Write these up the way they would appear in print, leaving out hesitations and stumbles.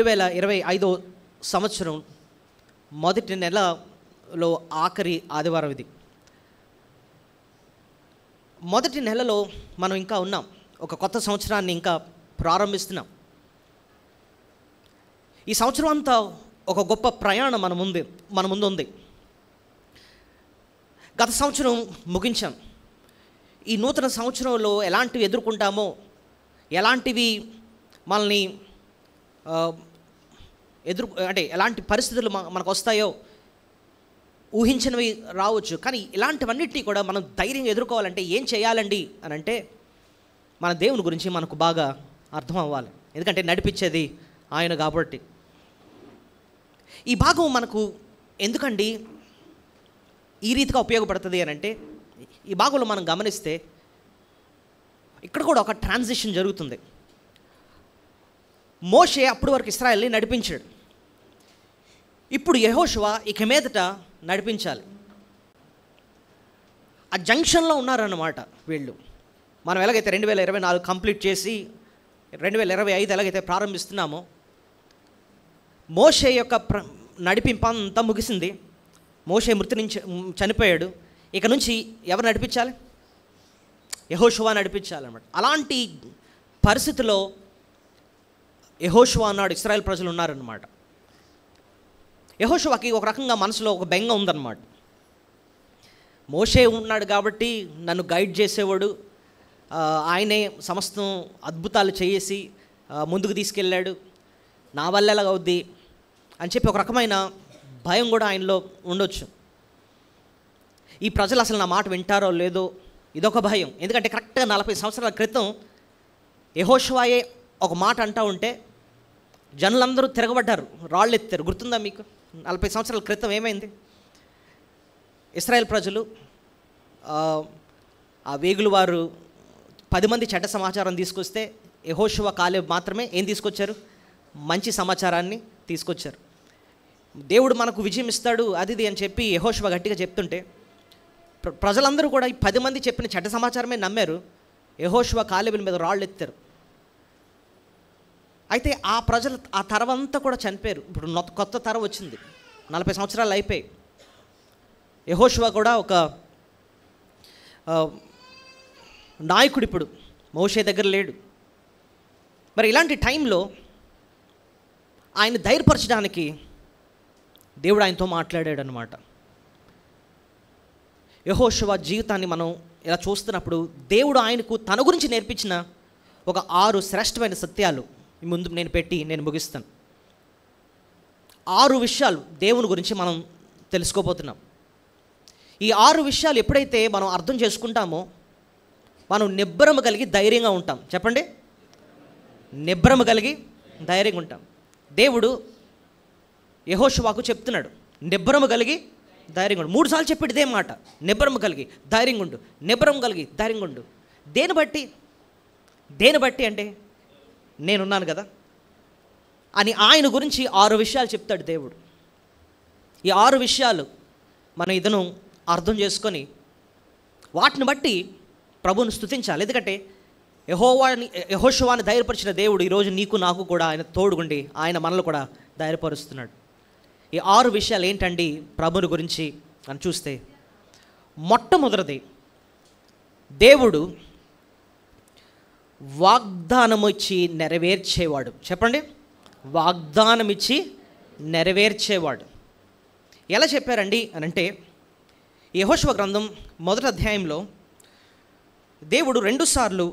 2025 సంవత్సరం మొదటి నెలలో ఆఖరి ఆదివారం ఇది. మొదటి నెలలో మనం ఇంకా ఉన్నాం. ఒక కొత్త సంవత్సరాన్ని ఇంకా ప్రారంభిస్తున్నాం. ఈ సంవత్సరం అంతా ఒక గొప్ప ప్రయాణం మన ముందు ఉంది. గత సంవత్సరం ముగించాం. ఈ నూతన సంవత్సరంలో ఎలాంటివి ఎదుర్కొంటామో, ఎలాంటివి మనల్ని అంటే ఎలాంటి పరిస్థితులు మనకు వస్తాయో ఊహించినవి రావచ్చు. కానీ ఇలాంటివన్నిటినీ కూడా మనం ధైర్యంగా ఎదుర్కోవాలంటే ఏం చేయాలండి అని అంటే, మన దేవుని గురించి మనకు బాగా అర్థం అవ్వాలి. ఎందుకంటే నడిపించేది ఆయన కాబట్టి. ఈ భాగం మనకు ఎందుకండి ఈ రీతిగా ఉపయోగపడుతుంది అని అంటే, ఈ భాగంలో మనం గమనిస్తే ఇక్కడ కూడా ఒక ట్రాన్సిషన్ జరుగుతుంది. మోషే అప్పటి వరకు ఇశ్రాయేల్ని నడిపించాడు. ఇప్పుడు యెహోషువ ఇక మీదట నడిపించాలి. ఆ జంక్షన్లో ఉన్నారన్నమాట వీళ్ళు. మనం ఎలాగైతే 2024 కంప్లీట్ చేసి 2025 ఎలాగైతే ప్రారంభిస్తున్నామో, మోషే యొక్క నడిపింపు అంతా ముగిసింది. మోషే మృతి నుంచి చనిపోయాడు. ఇక నుంచి ఎవరు నడిపించాలి? యెహోషువ నడిపించాలన్నమాట. అలాంటి పరిస్థితిలో యెహోషువ అన్నాడు ఇశ్రాయేల్ ప్రజలు ఉన్నారన్నమాట. యెహోషువకి ఒక రకంగా మనసులో ఒక బెంగ ఉందన్నమాట. మోషే ఉన్నాడు కాబట్టి నన్ను గైడ్ చేసేవాడు, ఆయనే సమస్తం అద్భుతాలు చేసి ముందుకు తీసుకెళ్ళాడు, నా వల్ల ఎలాగ అవుద్ది అని చెప్పి ఒక రకమైన భయం కూడా ఆయనలో ఉండొచ్చు. ఈ ప్రజలు అసలు నా మాట వింటారో లేదో ఇదొక భయం. ఎందుకంటే కరెక్ట్గా 40 సంవత్సరాల క్రితం యెహోషువయే ఒక మాట అంటూ ఉంటే జనులందరూ తిరగబడ్డారు, రాళ్ళు ఎత్తారు. గుర్తుందా మీకు? 40 సంవత్సరాల క్రితం ఏమైంది? ఇశ్రాయేల్ ప్రజలు ఆ వేగులు వారు 10 మంది చెడ్డ సమాచారం తీసుకొస్తే యెహోషువ కాలేబ్ మాత్రమే ఏం తీసుకొచ్చారు? మంచి సమాచారాన్ని తీసుకొచ్చారు. దేవుడు మనకు విజయం ఇస్తాడు అది అని చెప్పి యెహోషువ గట్టిగా చెప్తుంటే ప్రజలందరూ కూడా ఈ 10 మంది చెప్పిన చెడ్డ సమాచారమే నమ్మారు. యెహోషువ కాలేబుల మీద రాళ్ళు ఎత్తారు. అయితే ఆ ప్రజలు ఆ తరం అంతా కూడా చనిపోయారు. ఇప్పుడు కొత్త తరం వచ్చింది. 40 సంవత్సరాలు అయిపోయి యెహోషువ కూడా ఒక నాయకుడు ఇప్పుడు మోషే దగ్గర లేడు. మరి ఇలాంటి టైంలో ఆయన ధైర్యపరచడానికి దేవుడు ఆయనతో మాట్లాడాడు అన్నమాట. యెహోషువ జీవితాన్ని మనం ఇలా చూస్తున్నప్పుడు దేవుడు ఆయనకు తన గురించి నేర్పించిన ఒక 6 శ్రేష్టమైన సత్యాలు ముందు నేను ముగిస్తాను. 6 విషయాలు దేవుని గురించి మనం తెలుసుకోబోతున్నాం. ఈ 6 విషయాలు ఎప్పుడైతే మనం అర్థం చేసుకుంటామో మనం నిబ్బరము కలిగి ధైర్యంగా ఉంటాం. చెప్పండి, నిబ్బరము కలిగి ధైర్యంగా ఉంటాం. దేవుడు యెహోషువకు చెప్తున్నాడు, నిబ్బరము కలిగి ధైర్యంగా ఉండు. 3 సార్లు చెప్పాడు ఇదే మాట, నిబ్బరము కలిగి ధైర్యంగా ఉండు, నిబ్బరం కలిగి ధైర్యంగా ఉండు. దేని బట్టి అంటే నేనున్నాను కదా అని ఆయన గురించి 6 విషయాలు చెప్తాడు దేవుడు. ఈ 6 విషయాలు మనం ఇదను అర్థం చేసుకొని వాటిని బట్టి ప్రభువుని స్తుతించాలి. ఎందుకంటే యెహోషువని ధైర్యపరిచిన దేవుడు ఈరోజు నీకు నాకు కూడా ఆయన తోడుగుండి ఆయన మనల్ని కూడా ధైర్యపరుస్తున్నాడు. ఈ 6 విషయాలు ఏంటండి ప్రభుని గురించి అని చూస్తే, మొట్టమొదటిది, దేవుడు వాగ్దానం ఇచ్చి నెరవేర్చేవాడు. చెప్పండి, వాగ్దానం ఇచ్చి నెరవేర్చేవాడు. ఎలా చెప్పారండి అని అంటే, యెహోషువ గ్రంథం 1వ అధ్యాయంలో దేవుడు 2 సార్లు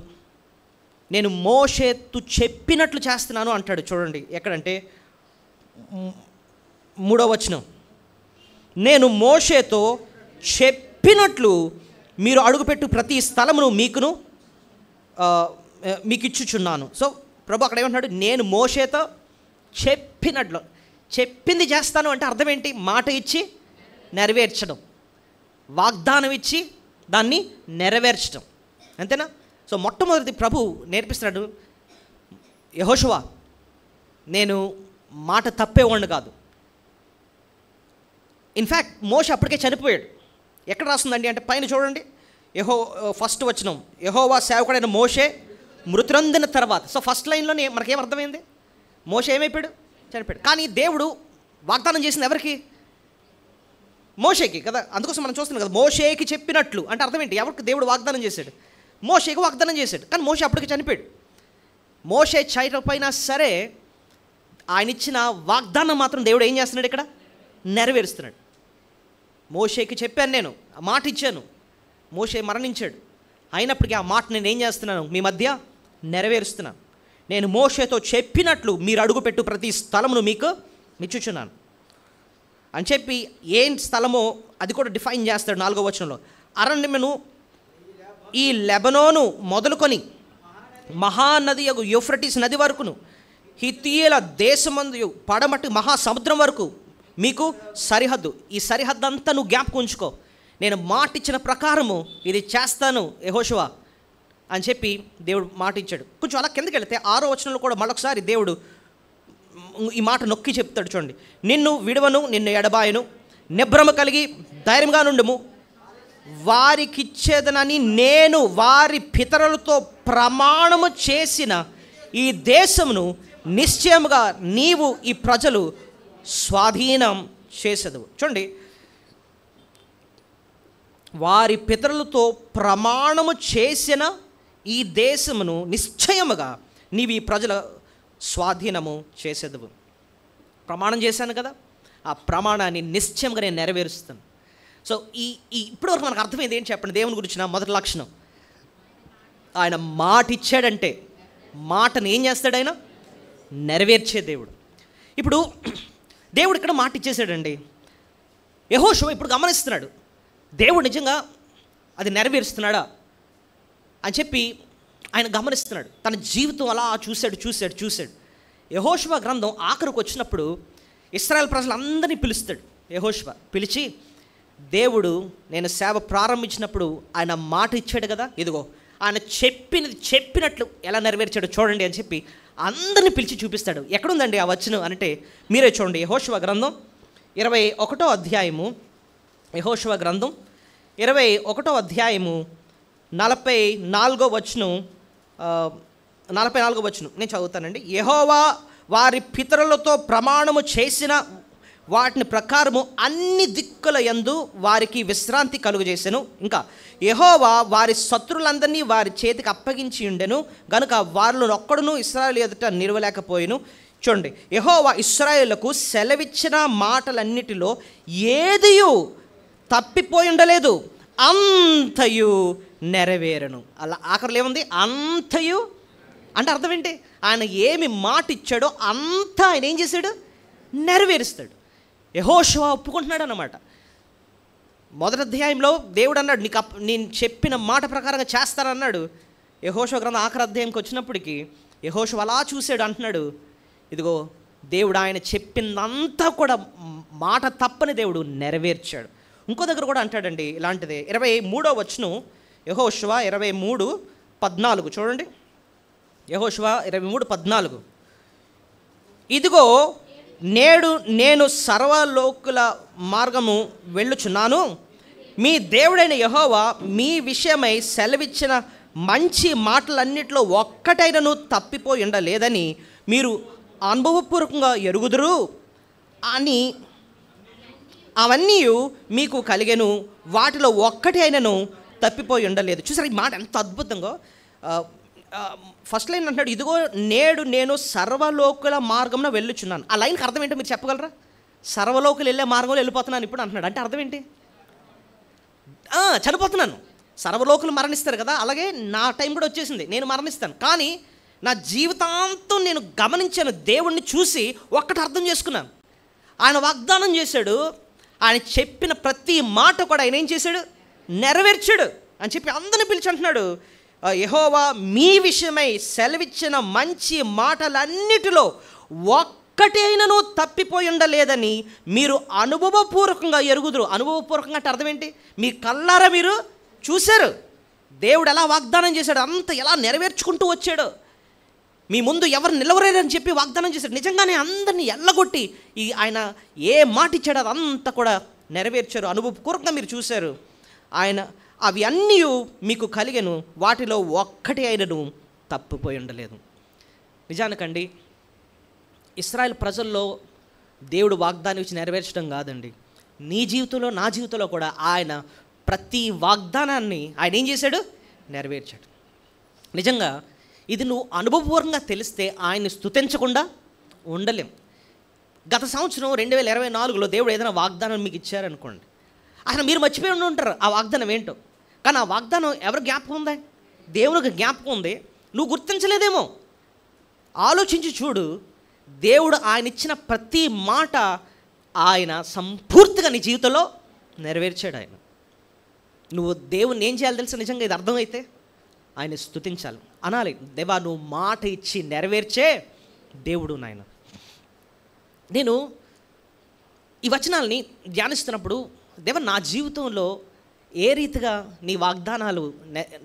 నేను మోషేతో చెప్పినట్లు చేస్తున్నాను అంటాడు. చూడండి ఎక్కడంటే 3వ వచనం, నేను మోషేతో చెప్పినట్లు మీరు అడుగుపెట్టు ప్రతి స్థలమును మీకు ఇచ్చుచున్నాను. సో ప్రభు అక్కడ ఏమంటున్నాడు? నేను మోషేతో చెప్పినట్లు, చెప్పింది చేస్తాను అంటే అర్థం ఏంటి? మాట ఇచ్చి నెరవేర్చడం, వాగ్దానం ఇచ్చి దాన్ని నెరవేర్చడం, అంతేనా? సో మొట్టమొదటి ప్రభు నేర్పిస్తున్నాడు, యెహోషువ నేను మాట తప్పేవాడిని కాదు. ఇన్ఫ్యాక్ట్ మోషే అప్పటికే చనిపోయాడు. ఎక్కడ రాస్తుందండి అంటే పైన చూడండి, ఫస్ట్ వచనం, యెహోవా సేవకుడైన మోషే మృతురందిన తర్వాత. సో ఫస్ట్ లైన్లోనే మనకేం అర్థమైంది? మోషే ఏమైపోయాడు? చనిపోయాడు. కానీ దేవుడు వాగ్దానం చేసింది ఎవరికి? మోషేకి కదా. అందుకోసం మనం చూస్తున్నాం కదా, మోషేకి చెప్పినట్లు అంటే అర్థం ఏంటి? ఎవరికి దేవుడు వాగ్దానం చేశాడు? మోషేకి వాగ్దానం చేశాడు. కానీ మోషే అప్పటికి చనిపోయాడు. మోషే చనిపోయినా సరే ఆయన ఇచ్చిన వాగ్దానం మాత్రం దేవుడు ఏం చేస్తున్నాడు? ఇక్కడ నెరవేరుస్తున్నాడు. మోషేకి చెప్పాను, నేను ఆ మాట ఇచ్చాను, మోషే మరణించాడు, అయినప్పటికీ ఆ మాట నేను ఏం చేస్తున్నాను? మీ మధ్య నెరవేరుస్తున్నాను. నేను మోషేతో చెప్పినట్లు మీరు అడుగుపెట్టు ప్రతి స్థలమును మీకు మెచ్చుచున్నాను అని చెప్పి ఏం స్థలమో అది కూడా డిఫైన్ చేస్తాడు 4వ వచనంలో. అరణ్యమును ఈ లెబనోను మొదలుకొని మహానది యగు యూఫ్రటీస్ నది వరకును, హిత్తీయుల దేశమందు పడమటి మహాసముద్రం వరకు మీకు సరిహద్దు. ఈ సరిహద్దు అంతా నువ్వు జ్ఞాపకం ఉంచుకో. నేను మాట ఇచ్చిన ప్రకారము ఇది చేస్తాను యెహోషువ అని చెప్పి దేవుడు మాట ఇచ్చాడు. కొంచెం అలా కిందకి వెళితే 6వ వచనంలో కూడా మరొకసారి దేవుడు ఈ మాట నొక్కి చెప్తాడు. చూడండి, నిన్ను విడవను, నిన్ను ఎడబాయను, నిబ్రమ కలిగి ధైర్యంగా నుండుము, వారికిచ్చేదనని నేను వారి పితరులతో ప్రమాణము చేసిన ఈ దేశమును నిశ్చయముగా నీవు ఈ ప్రజలు స్వాధీనం చేసేదవు. చూడండి, వారి పితరులతో ప్రమాణము చేసిన ఈ దేశమును నిశ్చయముగా నీవు ఈ ప్రజల స్వాధీనము చేసేదవు. ప్రమాణం చేశాను కదా, ఆ ప్రమాణాన్ని నిశ్చయంగా నేను నెరవేరుస్తాను. సో ఇప్పటివరకు మనకు అర్థమైంది ఏంటి చెప్పండి? దేవుని గురించిన మొదటి లక్షణం, ఆయన మాట ఇచ్చాడంటే మాటను ఏం చేస్తాడు? ఆయన నెరవేర్చే దేవుడు. ఇప్పుడు దేవుడు ఇక్కడ మాట ఇచ్చేసాడండి. యెహోషువ ఇప్పుడు గమనిస్తున్నాడు, దేవుడు నిజంగా అది నెరవేరుస్తున్నాడా అని చెప్పి ఆయన గమనిస్తున్నాడు. తన జీవితం అలా చూశాడు. యెహోషువ గ్రంథం ఆఖరికి వచ్చినప్పుడు ఇశ్రాయేల్ ప్రజలందరినీ పిలుస్తాడు. యెహోషువ పిలిచి, దేవుడు నేను సేవ ప్రారంభించినప్పుడు ఆయన మాట ఇచ్చాడు కదా, ఇదిగో ఆయన చెప్పినట్లు ఎలా నెరవేర్చాడు చూడండి అని చెప్పి అందరిని పిలిచి చూపిస్తాడు. ఎక్కడుందండి ఆ వచనం అంటే మీరే చూడండి. యెహోషువ గ్రంథం 21వ అధ్యాయము, యెహోషువ గ్రంథం 21వ అధ్యాయము 44వ వచనం, 44వ వచనం నేను చదువుతానండి. యెహోవా వారి పితరులతో ప్రమాణము చేసిన వాటిని ప్రకారము అన్ని దిక్కుల యందు వారికి విశ్రాంతి కలుగజేసెను. ఇంకా యెహోవా వారి శత్రులందరినీ వారి చేతికి అప్పగించి ఉండెను గనుక వారిలో ఒక్కడును ఇశ్రాయేలు ఎదుట నిలవలేకపోయెను. చూడండి, యెహోవా ఇశ్రాయేలుకు సెలవిచ్చిన మాటలన్నిటిలో ఏదియు తప్పిపోయి ఉండలేదు, అంతయు నెరవేరను. అలా ఆఖరిలో ఏముంది? అంతయు అంటే అర్థం ఏంటి? ఆయన ఏమి మాట ఇచ్చాడో అంతా ఆయన ఏం చేశాడు? నెరవేరుస్తాడు. యెహోషువ ఒప్పుకుంటున్నాడు అన్నమాట. మొదటి అధ్యాయంలో దేవుడు అన్నాడు, నేను చెప్పిన మాట ప్రకారంగా చేస్తానన్నాడు. యెహోషువ గ్రంథం ఆఖరి అధ్యాయంకి వచ్చినప్పటికీ యెహోషువ అలా చూశాడు, అంటున్నాడు, ఇదిగో దేవుడు ఆయన చెప్పిందంతా కూడా మాట తప్పని దేవుడు నెరవేర్చాడు. ఇంకో దగ్గర కూడా అంటాడండి ఇలాంటిదే. 23వ వచనం, యెహోషువ 23:14 చూడండి. యెహోషువ 23:14, ఇదిగో నేడు నేను సర్వలోకుల మార్గము వెళ్ళుచున్నాను, మీ దేవుడైన యెహోవా మీ విషయమై సెలవిచ్చిన మంచి మాటలన్నిటిలో ఒక్కటైనను తప్పిపోయి ఉండలేదని మీరు అనుభవపూర్వకంగా ఎరుగుదురు అని అవన్నీ మీకు కలిగెను, వాటిలో ఒక్కటి అయినను తప్పిపోయి ఉండలేదు. చూసారు ఈ మాట ఎంత అద్భుతంగా. ఫస్ట్ లైన్ అంటున్నాడు, ఇదిగో నేడు నేను సర్వలోకుల మార్గంలో వెళ్ళుచున్నాను. ఆ లైన్కి అర్థం ఏంటో మీరు చెప్పగలరా? సర్వలోకులు వెళ్ళే మార్గంలో వెళ్ళిపోతున్నాను ఇప్పుడు అంటున్నాడు. అంటే అర్థం ఏంటి? చనిపోతున్నాను. సర్వలోకులు మరణిస్తారు కదా, అలాగే నా టైం కూడా వచ్చేసింది, నేను మరణిస్తాను. కానీ నా జీవితాంతం నేను గమనించాను, దేవుణ్ణి చూసి ఒక్కటి అర్థం చేసుకున్నాను. ఆయన వాగ్దానం చేశాడు, ఆయన చెప్పిన ప్రతి మాట కూడా ఆయన ఏం చేశాడు? నెరవేర్చాడు అని చెప్పి అందరిని పిలిచి అంటున్నాడు, యెహోవా మీ విషయమై సెలవిచ్చిన మంచి మాటలన్నిటిలో ఒక్కటి అయినను తప్పిపోయి ఉండలేదని మీరు అనుభవపూర్వకంగా ఎరుగుదురు. అనుభవపూర్వకంగా అంటే అర్థం ఏంటి? మీ కళ్ళారా మీరు చూశారు దేవుడు ఎలా వాగ్దానం చేశాడు, అంత ఎలా నెరవేర్చుకుంటూ వచ్చాడు. మీ ముందు ఎవరు నిలవలేరని చెప్పి వాగ్దానం చేశాడు. నిజంగానే అందరినీ ఎల్లగొట్టి ఆయన ఏ మాట ఇచ్చాడో అదంతా కూడా నెరవేర్చారు. అనుభవపూర్వకంగా మీరు చూశారు. ఆయన అవి అన్నీ మీకు కలిగెను, వాటిలో ఒక్కటి అయినను తప్పిపోయి ఉండలేదు. నిజానికండి ఇశ్రాయేల్ ప్రజల్లో దేవుడు వాగ్దానం ఇచ్చి నెరవేర్చడం కాదండి, నీ జీవితంలో నా జీవితంలో కూడా ఆయన ప్రతి వాగ్దానాన్ని ఆయన ఏం చేశాడు? నెరవేర్చాడు. నిజంగా ఇది నువ్వు అనుభవపూర్వకంగా తెలిస్తే ఆయన్ని స్తుతించకుండా ఉండలేం. గత సంవత్సరం 2024లో దేవుడు ఏదైనా వాగ్దానం మీకు ఇచ్చారనుకోండి, అసలు మీరు మర్చిపోయి ఉండి ఉంటారు ఆ వాగ్దానం ఏంటో. కానీ ఆ వాగ్దానం ఎవరి జ్ఞాపకం ఉందా? దేవునికి జ్ఞాపకం ఉంది, నువ్వు గుర్తించలేదేమో. ఆలోచించి చూడు, దేవుడు ఆయన ఇచ్చిన ప్రతి మాట ఆయన సంపూర్తిగా నీ జీవితంలో నెరవేర్చాడు. ఆయన నువ్వు దేవుణ్ణి ఏం చేయాలి తెలుసా? నిజంగా ఇది అర్థమైతే ఆయన స్తుతించాలి, అనాలి, దేవా నువ్వు మాట ఇచ్చి నెరవేర్చే దేవుడు నాయన. నేను ఈ వచనాల్ని ధ్యానిస్తున్నప్పుడు దేవా నా జీవితంలో ఏ రీతిగా నీ వాగ్దానాలు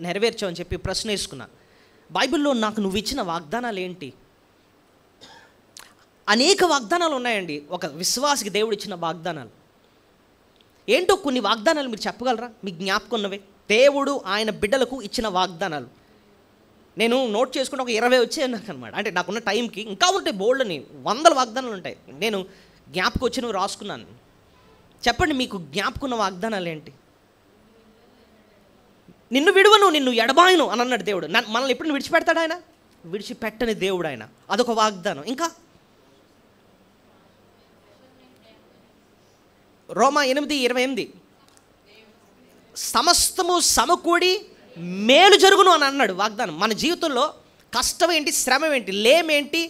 నెరవేర్చావు అని చెప్పి ప్రశ్న వేసుకున్నా. బైబిల్లో నాకు నువ్వు ఇచ్చిన వాగ్దానాలు ఏంటి? అనేక వాగ్దానాలు ఉన్నాయండి. ఒక విశ్వాసికి దేవుడు ఇచ్చిన వాగ్దానాలు ఏంటో కొన్ని వాగ్దానాలు మీరు చెప్పగలరా? మీకు జ్ఞాపకం ఉన్నవే దేవుడు ఆయన బిడ్డలకు ఇచ్చిన వాగ్దానాలు. నేను నోట్ చేసుకుంటే ఒక 20 వచ్చాయి నాకు అనమాట. అంటే నాకున్న టైంకి ఇంకా ఉంటాయి, బోల్డ్ని 100 వాగ్దానాలు ఉంటాయి. నేను జ్ఞాపకం వచ్చినవి రాసుకున్నాను. చెప్పండి, మీకు జ్ఞాపకున్న వాగ్దానాలు ఏంటి? నిన్ను విడువను, నిన్ను ఎడబాయను అని అన్నాడు దేవుడు. మనల్ని ఎప్పుడు విడిచిపెడతాడు ఆయన? విడిచిపెట్టని దేవుడు ఆయన. అదొక వాగ్దానం. ఇంకా రోమా 8:28 సమస్తము సమకూడి మేలు జరుగును అని అన్నాడు వాగ్దానం. మన జీవితంలో కష్టం ఏంటి, శ్రమ ఏంటి, లేమేంటి,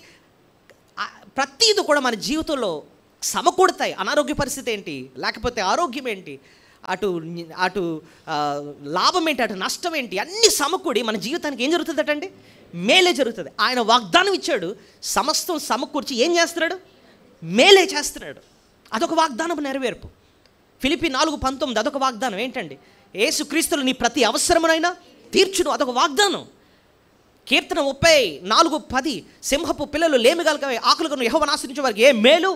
ప్రతీది కూడా మన జీవితంలో సమకూడతాయి. అనారోగ్య పరిస్థితి ఏంటి, లేకపోతే ఆరోగ్యం ఏంటి, అటు అటు లాభం ఏంటి, అటు నష్టం ఏంటి, అన్నీ సమకూడి మన జీవితానికి ఏం జరుగుతుందటండి? మేలే జరుగుతుంది. ఆయన వాగ్దానం ఇచ్చాడు, సమస్తం సమకూర్చి ఏం చేస్తున్నాడు? మేలే చేస్తున్నాడు. అదొక వాగ్దానం నెరవేర్పు. ఫిలిప్పీ 4:19 అదొక వాగ్దానం. ఏంటండి? యేసుక్రీస్తులు నీ ప్రతి అవసరమునైనా తీర్చును, అదొక వాగ్దానం. కీర్తన 34:10 సింహపు పిల్లలు లేమిగలకవే ఆకులను యెహోవాను ఆశ్రయించే వారికి ఏ మేలు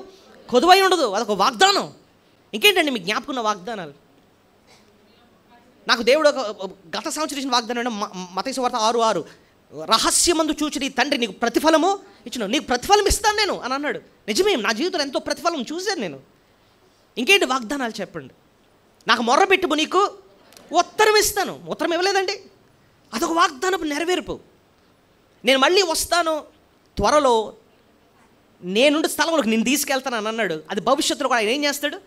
కొదువై ఉండదు, అదొక వాగ్దానం. ఇంకేంటండి మీ జ్ఞాపకున్న వాగ్దానాలు? నాకు దేవుడు గత సంవత్సరం ఇచ్చిన వాగ్దానం మత్తయి సువార్త 6:6 రహస్యమందు చూచి నీ తండ్రి నీకు ప్రతిఫలము ఇచ్చిన, నీకు ప్రతిఫలం ఇస్తాను నేను అని అన్నాడు. నిజమే, నా జీవితంలో ఎంతో ప్రతిఫలం చూశాను నేను. ఇంకేంటి వాగ్దానాలు చెప్పండి? నాకు మొర్ర పెట్టుము నీకు ఉత్తరం ఇస్తాను. ఉత్తరం ఇవ్వలేదండి, అదొక వాగ్దానపు నెరవేర్పు. నేను మళ్ళీ వస్తాను త్వరలో, నేనుండే స్థలంలోకి నేను తీసుకెళ్తాను అని అన్నాడు. అది భవిష్యత్తులో కూడా ఆయన ఏం చేస్తాడు?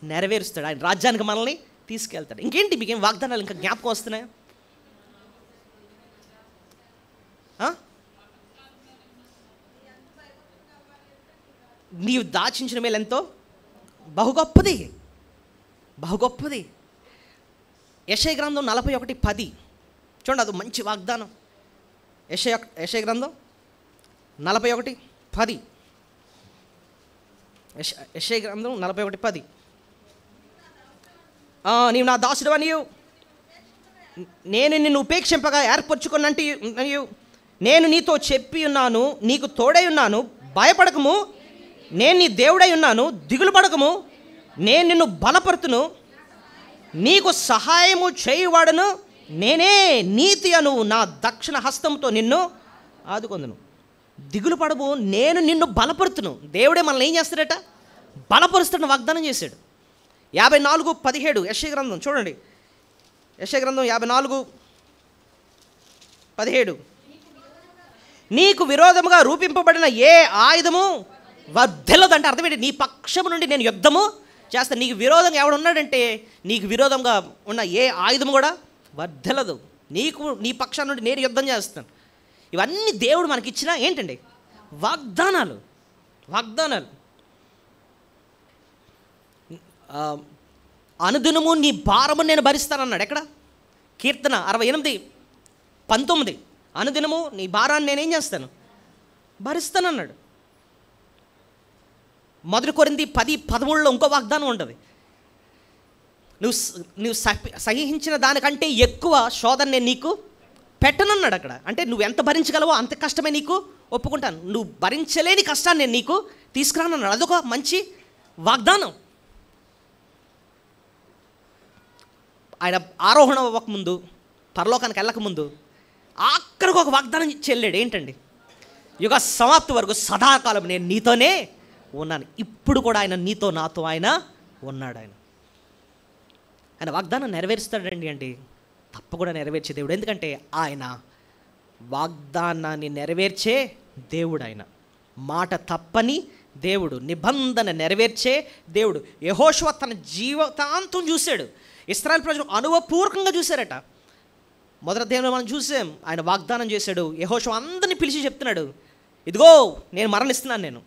నెరవేరుస్తాడు. ఆయన రాజ్యానికి మనల్ని తీసుకెళ్తాడు. ఇంకేంటి మీకేం వాగ్దానాలు ఇంకా జ్ఞాపకం వస్తున్నాయా? నీవు దాచించిన మేలు ఎంతో బహు గొప్పది, బహు గొప్పది. యెషయా గ్రంథం 41:10 చూడండి, అది మంచి వాగ్దానం. యెషయా గ్రంథం 41:10 యెషయా గ్రంథం 41:10 నీవు నా దాసుడు అని, నేను నిన్ను ఉపేక్షింపగా ఏర్పరచుకున్నంటే నేను నీతో చెప్పి ఉన్నాను, నీకు తోడై ఉన్నాను, భయపడకము, నేను నీ దేవుడై ఉన్నాను, దిగులు పడకము, నేను నిన్ను బలపరుతును, నీకు సహాయము చేయువాడను నేనే, నీతి అను నా దక్షిణ హస్తంతో నిన్ను ఆదుకొందును. దిగులు పడము, నేను నిన్ను బలపరుతును. దేవుడే మనల్ని ఏం చేస్తాడట? బలపరుస్తాడని వాగ్దానం చేశాడు. 54:17 యెషయా గ్రంథం చూడండి. యెషయా గ్రంథం 54:17 నీకు విరోధముగా రూపింపబడిన ఏ ఆయుధము వర్ధిల్లదంటే అర్థం ఏంటి? నీ పక్షము నుండి నేను యుద్ధము చేస్తాను. నీకు విరోధంగా ఎవడున్నాడంటే నీకు విరోధంగా ఉన్న ఏ ఆయుధము కూడా వర్ధిల్లదు. నీ పక్షాల నుండి నేను యుద్ధం చేస్తాను. ఇవన్నీ దేవుడు మనకిచ్చిన ఏంటండి? వాగ్దానాలు. వాగ్దానాలు. అనుదినము నీ భారము నేను భరిస్తానన్నాడు. ఎక్కడ? కీర్తన 68:19 అనుదినము నీ భారాన్ని నేనేం చేస్తాను? భరిస్తానన్నాడు. 1 కొరింథీ 10:13 ఇంకో వాగ్దానం ఉంటుంది. నువ్వు సహించిన దానికంటే ఎక్కువ శోధన నేను నీకు పెట్టనన్నాడు అక్కడ. అంటే నువ్వు ఎంత భరించగలవో అంత కష్టమే నీకు ఒప్పుకుంటాను. నువ్వు భరించలేని కష్టాన్ని నేను నీకు తీసుకురానన్నాడు. అదొక మంచి వాగ్దానం. ఆయన ఆరోహణ అవ్వకముందు, పరలోకానికి వెళ్ళకముందు ఆఖరికి ఒక వాగ్దానం చెల్లాడు. ఏంటండి? యుగ సమాప్తి వరకు సదాకాలం నేను నీతోనే ఉన్నాను. ఇప్పుడు కూడా ఆయన నీతో నాతో ఆయన ఉన్నాడు. ఆయన వాగ్దానం నెరవేరుస్తాడండి అండి, తప్పకుండా నెరవేర్చే దేవుడు. ఎందుకంటే ఆయన వాగ్దానాన్ని నెరవేర్చే దేవుడు. ఆయన మాట తప్పని దేవుడు, నిబంధన నెరవేర్చే దేవుడు. యెహోషువ తన జీవితాంతం చూశాడు. ఇశ్రాయేలు ప్రజలు అనుభవపూర్వకంగా చూశారట. మొదటి అధ్యాయంలో మనం చూసాం, ఆయన వాగ్దానం చేశాడు. యెహోషువ అందరినీ పిలిచి చెప్తున్నాడు, ఇదిగో నేను మరణిస్తున్నాను,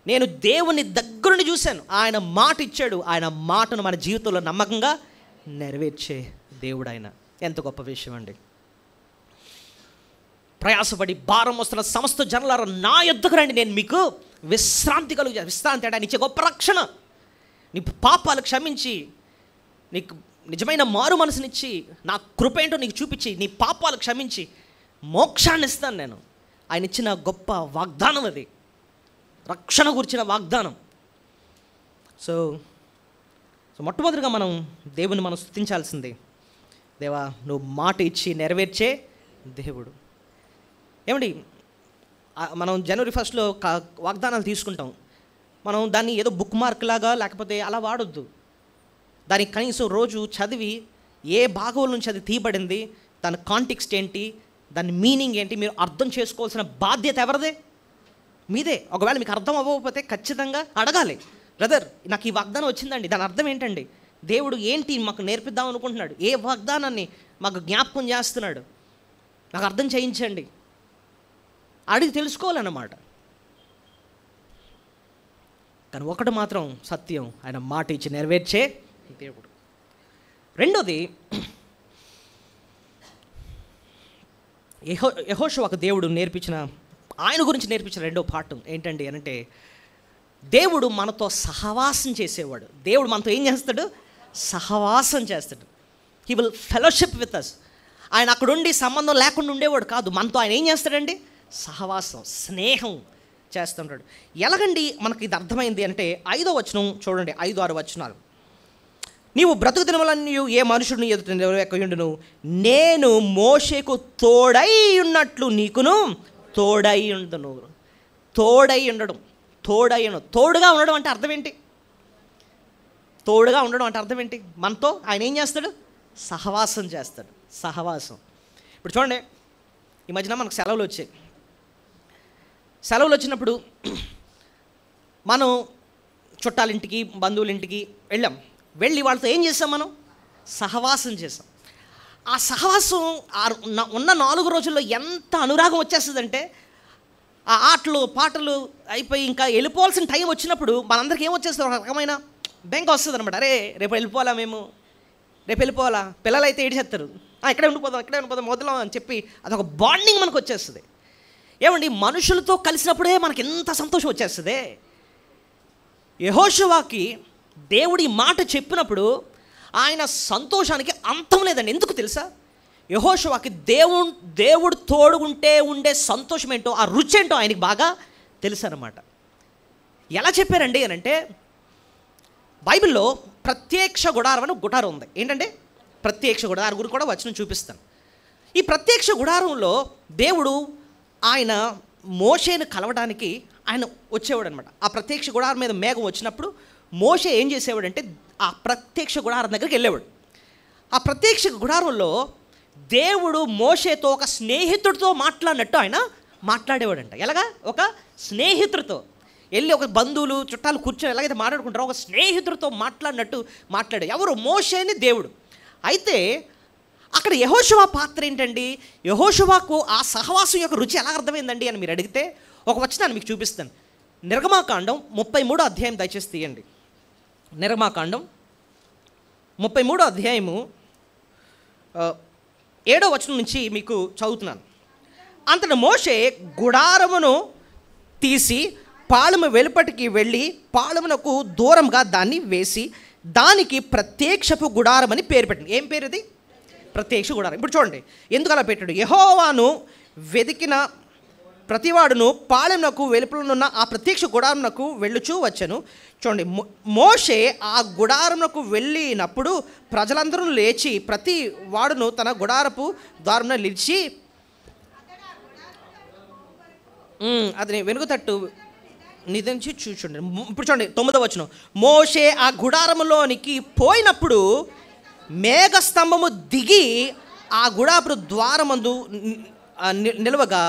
నేను దేవుని దగ్గరుండి చూశాను. ఆయన మాట ఇచ్చాడు, ఆయన మాటను మన జీవితంలో నమ్మకంగా నెరవేర్చే దేవుడు ఆయన. ఎంత గొప్ప విషయం అండి. ప్రయాసపడి భారం వస్తున్న సమస్త జనులారా నా యొద్దకు రండి, నేను మీకు విశ్రాంతి విశ్రాంతి అంటే ఇచ్చే గొప్ప రక్షణ. నీ పాపాలు క్షమించి నీకు నిజమైన మారు మనసునిచ్చి నా కృప ఏంటో నీకు చూపించి నీ పాపాలు క్షమించి మోక్షాన్ని ఇస్తాను నేను. ఆయన ఇచ్చిన గొప్ప వాగ్దానం అది, రక్షణ గురించిన వాగ్దానం. సో మొట్టమొదటిగా మనం దేవుని మనం స్తుతించాల్సిందే. దేవా, నువ్వు మాట ఇచ్చి నెరవేర్చే దేవుడు. ఏమండి, మనం జనవరి 1 వాగ్దానాలు తీసుకుంటాం. మనం దాన్ని ఏదో బుక్ మార్క్ లాగా లేకపోతే అలా వాడొద్దు. దానికి కనీసం రోజు చదివి ఏ భాగం నుంచి అది తీయబడింది, దాని కాంటెక్స్ట్ ఏంటి, దాని మీనింగ్ ఏంటి, మీరు అర్థం చేసుకోవాల్సిన బాధ్యత ఎవరిదే? మీదే. ఒకవేళ మీకు అర్థం అవ్వకపోతే ఖచ్చితంగా అడగాలి, బ్రదర్ నాకు ఈ వాగ్దానం వచ్చిందండి, దాని అర్థం ఏంటండి, దేవుడు ఏంటి మాకు నేర్పిద్దాం అనుకుంటున్నాడు, ఏ వాగ్దానాన్ని మాకు జ్ఞాపకం చేస్తున్నాడు, నాకు అర్థం చేయించండి, అడిగి తెలుసుకోవాలన్నమాట. కానీ ఒకటి మాత్రం సత్యం, ఆయన మాట ఇచ్చి నెరవేర్చే దేవుడు. రెండోది, యెహోషువకు దేవుడు నేర్పించిన, ఆయన గురించి నేర్పించిన రెండో పాఠం ఏంటండి అంటే, దేవుడు మనతో సహవాసం చేసేవాడు. దేవుడు మనతో ఏం చేస్తాడు? సహవాసం చేస్తాడు. He will fellowship with us. ఆయన అక్కడుండి సంబంధం లేకుండా ఉండేవాడు కాదు, మనతో ఆయన ఏం చేస్తాడండి? సహవాసం, స్నేహం చేస్తుంటాడు. ఎలాగండి మనకి ఇది అర్థమైంది అంటే 5వ వచనం చూడండి, 5-6 వచనాలు. నీవు బ్రతుకు దినములన్నీ ఏ మనుషుడిని ఎదుట నిలవకయుండును, నేను మోషేకు తోడై ఉన్నట్లు నీకును తోడై ఉండును. తోడై ఉండడం, తోడుగా ఉండడం అంటే అర్థం ఏంటి? తోడుగా ఉండడం అంటే అర్థం ఏంటి? మనతో ఆయన ఏం చేస్తాడు? సహవాసం చేస్తాడు. సహవాసం. ఇప్పుడు చూడండి, ఈ మధ్యన మనకు సెలవులు వచ్చాయి. సెలవులు వచ్చినప్పుడు మనం చుట్టాలింటికి, బంధువులింటికి వెళ్ళి వాళ్ళతో ఏం చేసాం? మనం సహవాసం చేసాం. ఆ సహవాసం ఉన్న 4 రోజుల్లో ఎంత అనురాగం వచ్చేస్తుందంటే, ఆ ఆటలు పాటలు అయిపోయి ఇంకా వెళ్ళిపోవాల్సిన టైం వచ్చినప్పుడు మనందరికీ ఏమొచ్చేస్తుంది? ఒక రకమైన బెంగ వస్తుంది అనమాట. అరే రేపు వెళ్ళిపోవాలా, రేపు వెళ్ళిపోవాలా, పిల్లలు అయితే ఏడిచేస్తారు, ఇక్కడే ఉండిపోదాం మొదలు అని చెప్పి అదొక బాండింగ్ మనకు వచ్చేస్తుంది. ఏమండి, మనుషులతో కలిసినప్పుడే మనకి ఎంత సంతోషం వచ్చేస్తుంది. యెహోషువకి దేవుడి మాట చెప్పినప్పుడు ఆయన సంతోషానికి అంతం లేదండి. ఎందుకు తెలుసా? యెహోషువకి దేవుడు తోడుగుంటే ఉండే సంతోషం ఏంటో, ఆ రుచి ఏంటో ఆయనకి బాగా తెలుసు అన్నమాట. ఎలా చెప్పారండి అని అంటే, బైబిల్లో ప్రత్యక్ష గుడారం అని గుడారం ఉంది. ఏంటంటే ప్రత్యక్ష గుడారం గురించి కూడా వచనం చూపిస్తాను. ఈ ప్రత్యక్ష గుడారంలో దేవుడు ఆయన మోషేను కలవడానికి ఆయన వచ్చేవాడు అనమాట. ఆ ప్రత్యక్ష గుడారం మీద మేఘం వచ్చినప్పుడు మోషే ఏం చేసేవాడంటే ఆ ప్రత్యక్ష గుడారం దగ్గరికి వెళ్ళేవాడు. ఆ ప్రత్యక్ష గుడారంలో దేవుడు మోషేతో ఒక స్నేహితుడితో మాట్లాడినట్టు ఆయన మాట్లాడేవాడంట. ఎలాగా? ఒక స్నేహితుడితో వెళ్ళి, ఒక బంధువులు చుట్టాలు కూర్చొని ఎలాగైతే మాట్లాడుకుంటారో ఒక స్నేహితుడితో మాట్లాడినట్టు మాట్లాడాడు. ఎవరు? మోషేని దేవుడు. అయితే అక్కడ యెహోషువ పాత్ర ఏంటండి? యెహోషువకు ఆ సహవాసం యొక్క రుచి ఎలా అర్థమైందండి అని మీరు అడిగితే ఒక వచనాన్ని మీకు చూపిస్తాను. నిర్గమాకాండం 33వ అధ్యాయం దయచేసి తీయండి. నిర్గమాకాండం 33వ అధ్యాయము 7వ వచనం నుంచి మీకు చదువుతున్నాను. అంతట మోషే గుడారమును తీసి పాళెము వెలుపటికి వెళ్ళి పాళెమునకు దూరంగా దాన్ని వేసి దానికి ప్రత్యక్షపు గుడారం అని పేరు పెట్టింది. ఏం పేరు అది? ప్రత్యక్ష గుడారం. ఇప్పుడు చూడండి ఎందుకు అలా పెట్టాడు. యెహోవాను వెదికిన ప్రతివాడును పాళెమునకు వెలుపలనున్న ఆ ప్రత్యక్ష గుడారమునకు వెళ్ళుచూ వచ్చెను. చూడండి, మోషే ఆ గుడారమునకు వెళ్ళినప్పుడు ప్రజలందరూ లేచి ప్రతి వాడును తన గుడారపు ద్వారమున నిలిచి అది వెనుకతట్టు నిధించి చూడండి. ఇప్పుడు చూడండి 9వ వచనం. మోషే ఆ గుడారములోనికి పోయినప్పుడు మేఘస్తంభము దిగి ఆ గుడారపు ద్వారమందు నిలవగా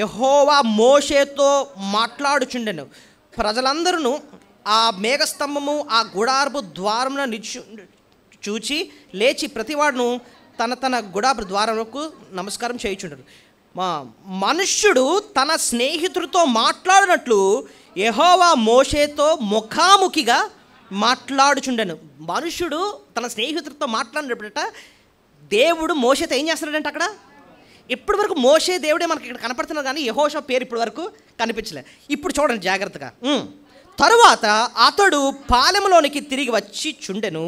యెహోవా మోషేతో మాట్లాడుచుండెను. ప్రజలందరూ ఆ మేఘస్తంభము ఆ గుడారపు ద్వారమున చూచి లేచి ప్రతివాడును తన తన గుడారపు ద్వారములకు నమస్కారం చేయుచుండరు. మనుష్యుడు తన స్నేహితుడితో మాట్లాడినట్లు యెహోవా మోషేతో ముఖాముఖిగా మాట్లాడుచుండెను. మనుష్యుడు తన స్నేహితుడితో మాట్లాడినప్పుడట దేవుడు మోషేతో ఏం చేస్తున్నాడంటే అక్కడ ఇప్పటి వరకు మోషే దేవుడే మనకి ఇక్కడ కనపడుతున్నారు, కానీ యెహోషువ పేరు ఇప్పటి వరకు కనిపించలే. ఇప్పుడు చూడండి జాగ్రత్తగా. తరువాత అతడు పాలెంలోనికి తిరిగి వచ్చి చుండెను.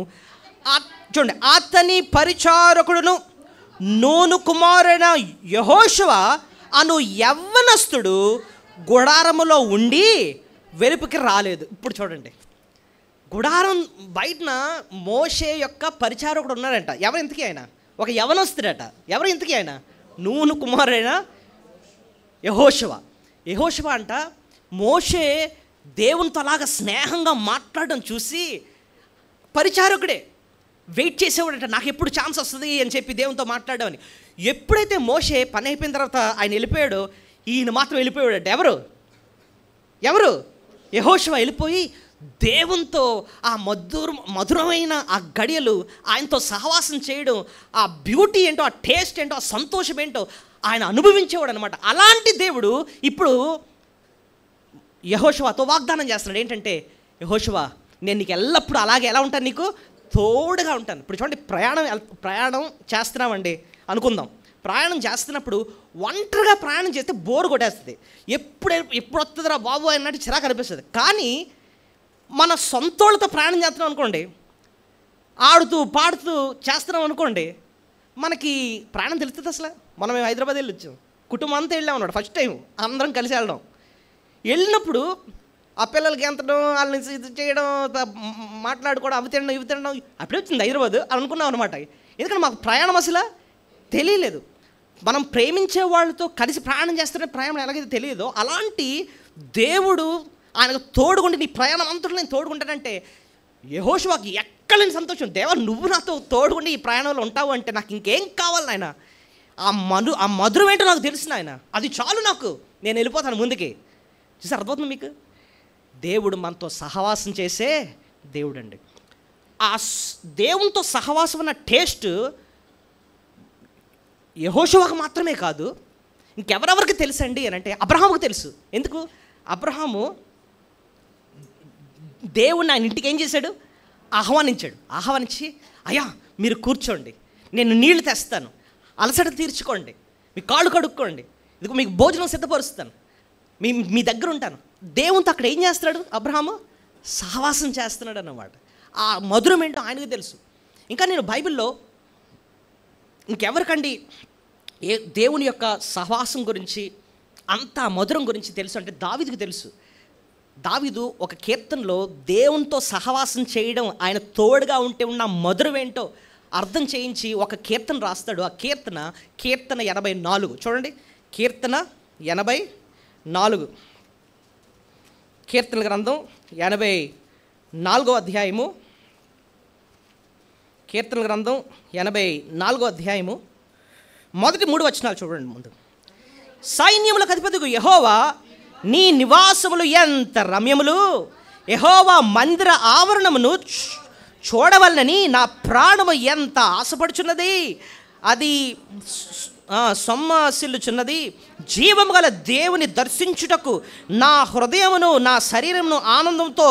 చూడండి, అతని పరిచారకుడును నూను కుమారుడైన యెహోషువ అను యవ్వనస్తుడు గుడారములో ఉండి వెలుపుకి రాలేదు. ఇప్పుడు చూడండి, గుడారం బయటన మోషే యొక్క పరిచారకుడు ఉన్నాడంట. ఎవరు ఇంతకీ ఆయన? ఒక యవ్వనస్తుడట. ఎవరు ఇంతకీ ఆయన? నూను కుమారుడైన యెహోషువ. యెహోషువ అంట మోషే దేవునితో అలాగా స్నేహంగా మాట్లాడడం చూసి పరిచారకుడే వెయిట్ చేసేవాడంట, నాకు ఎప్పుడు ఛాన్స్ వస్తుంది అని చెప్పి దేవునితో మాట్లాడమని. ఎప్పుడైతే మోషే పని అయిపోయిన తర్వాత ఆయన వెళ్ళిపోయాడో ఈయన మాత్రం వెళ్ళిపోయాడట. ఎవరు? యెహోషువ వెళ్ళిపోయి దేవునితో ఆ మధురమైన ఆ గడియలు ఆయనతో సహవాసం చేయడం, ఆ బ్యూటీ ఏంటో, ఆ టేస్ట్ ఏంటో, ఆ సంతోషం ఏంటో ఆయన అనుభవించేవాడు అనమాట. అలాంటి దేవుడు ఇప్పుడు యెహోషువతో వాగ్దానం చేస్తున్నాడు. ఏంటంటే, యెహోషువ నేను నీకు ఎల్లప్పుడూ అలాగే ఎలా ఉంటాను, నీకు తోడుగా ఉంటాను. ఇప్పుడు చూడండి, ప్రయాణం చేస్తున్నామండి అనుకుందాం. ప్రయాణం చేస్తున్నప్పుడు ఒంటరిగా ప్రయాణం చేస్తే బోరు కొట్టేస్తుంది. ఎప్పుడు వస్తుందిరా బాబు అన్నట్టు చిరాకు అనిపిస్తుంది. కానీ మన సొంతోళ్ళతో ప్రయాణం చేస్తున్నాం అనుకోండి, ఆడుతూ పాడుతూ చేస్తున్నాం అనుకోండి, మనకి ప్రయాణం తెలుస్తుంది. అసలు మనం హైదరాబాద్ వెళ్ళొచ్చాం, కుటుంబం అంతా వెళ్ళాం అన్నాడు. ఫస్ట్ టైం అందరం కలిసి వెళ్ళినప్పుడు ఆ పిల్లలకి ఎంతడం, వాళ్ళని ఇది చేయడం, మాట్లాడుకోవడం, అవి తినడం ఇవి తినడం, అప్పుడే వచ్చింది హైదరాబాద్ అని అనుకున్నాం అనమాట. ఎందుకంటే మాకు ప్రయాణం అసలు తెలియలేదు. మనం ప్రేమించే వాళ్ళతో కలిసి ప్రయాణం చేస్తుంటే ప్రయాణం ఎలాగైతే తెలియదో, అలాంటి దేవుడు ఆయనకు తోడుకుంటే నీ ప్రయాణం అంతట్లో నేను తోడుకుంటానంటే యెహోషువకి ఎక్కలేని సంతోషం. దేవా నువ్వు నాతో తోడుకుండి ఈ ప్రయాణంలో ఉంటావు అంటే నాకు ఇంకేం కావాలి నాయన. ఆ మధురం ఏంటో నాకు తెలుసు నాయన, అది చాలు నాకు, నేను వెళ్ళిపోతాను ముందుకి. చూసి అర్థమవుతుంది మీకు? దేవుడు మనతో సహవాసం చేసే దేవుడు అండి. ఆ దేవునితో సహవాసం అన్న టేస్ట్ యెహోషువకు మాత్రమే కాదు, ఇంకెవరెవరికి తెలుసండి అని అంటే అబ్రహాముకు తెలుసు. ఎందుకు? అబ్రహాము దేవుడిని ఆయన ఇంటికి ఏం చేశాడు? ఆహ్వానించి, అయ్యా మీరు కూర్చోండి, నేను నీళ్లు తెస్తాను, అలసట తీర్చుకోండి, మీ కాళ్ళు కడుక్కోండి, ఇదిగో మీకు భోజనం సిద్ధపరుస్తాను, మీ దగ్గర ఉంటాను. దేవునితో అక్కడ ఏం చేస్తున్నాడు? అబ్రహాము సహవాసం చేస్తున్నాడు అన్నమాట. ఆ మధురం ఏంటో ఆయనకు తెలుసు. ఇంకా నేను బైబిల్లో ఇంకెవరికండి దేవుని యొక్క సహవాసం గురించి అంత మధురం గురించి తెలుసు అంటే దావీదుకు తెలుసు. దావీదు ఒక కీర్తనలో దేవునితో సహవాసం చేయడం, ఆయన తోడుగా ఉంటే ఉన్న మధురం ఏంటో అర్థం చేయించి ఒక కీర్తన రాస్తాడు. ఆ కీర్తన 84. చూడండి, కీర్తన 84, కీర్తన గ్రంథం 84వ అధ్యాయము, కీర్తన గ్రంథం 84వ అధ్యాయము మొదటి 3 వచనాలు చూడండి. ముందు, సైన్యములకు అధిపతికు యెహోవా నీ నివాసములు ఎంత రమ్యములు, యెహోవా మందిర ఆవరణమును చూడవలనని నా ప్రాణము ఎంత ఆశపడుచున్నది, అది సొమ్మసిల్లుచున్నది. జీవము గల దేవుని దర్శించుటకు నా హృదయమును నా శరీరమును ఆనందంతో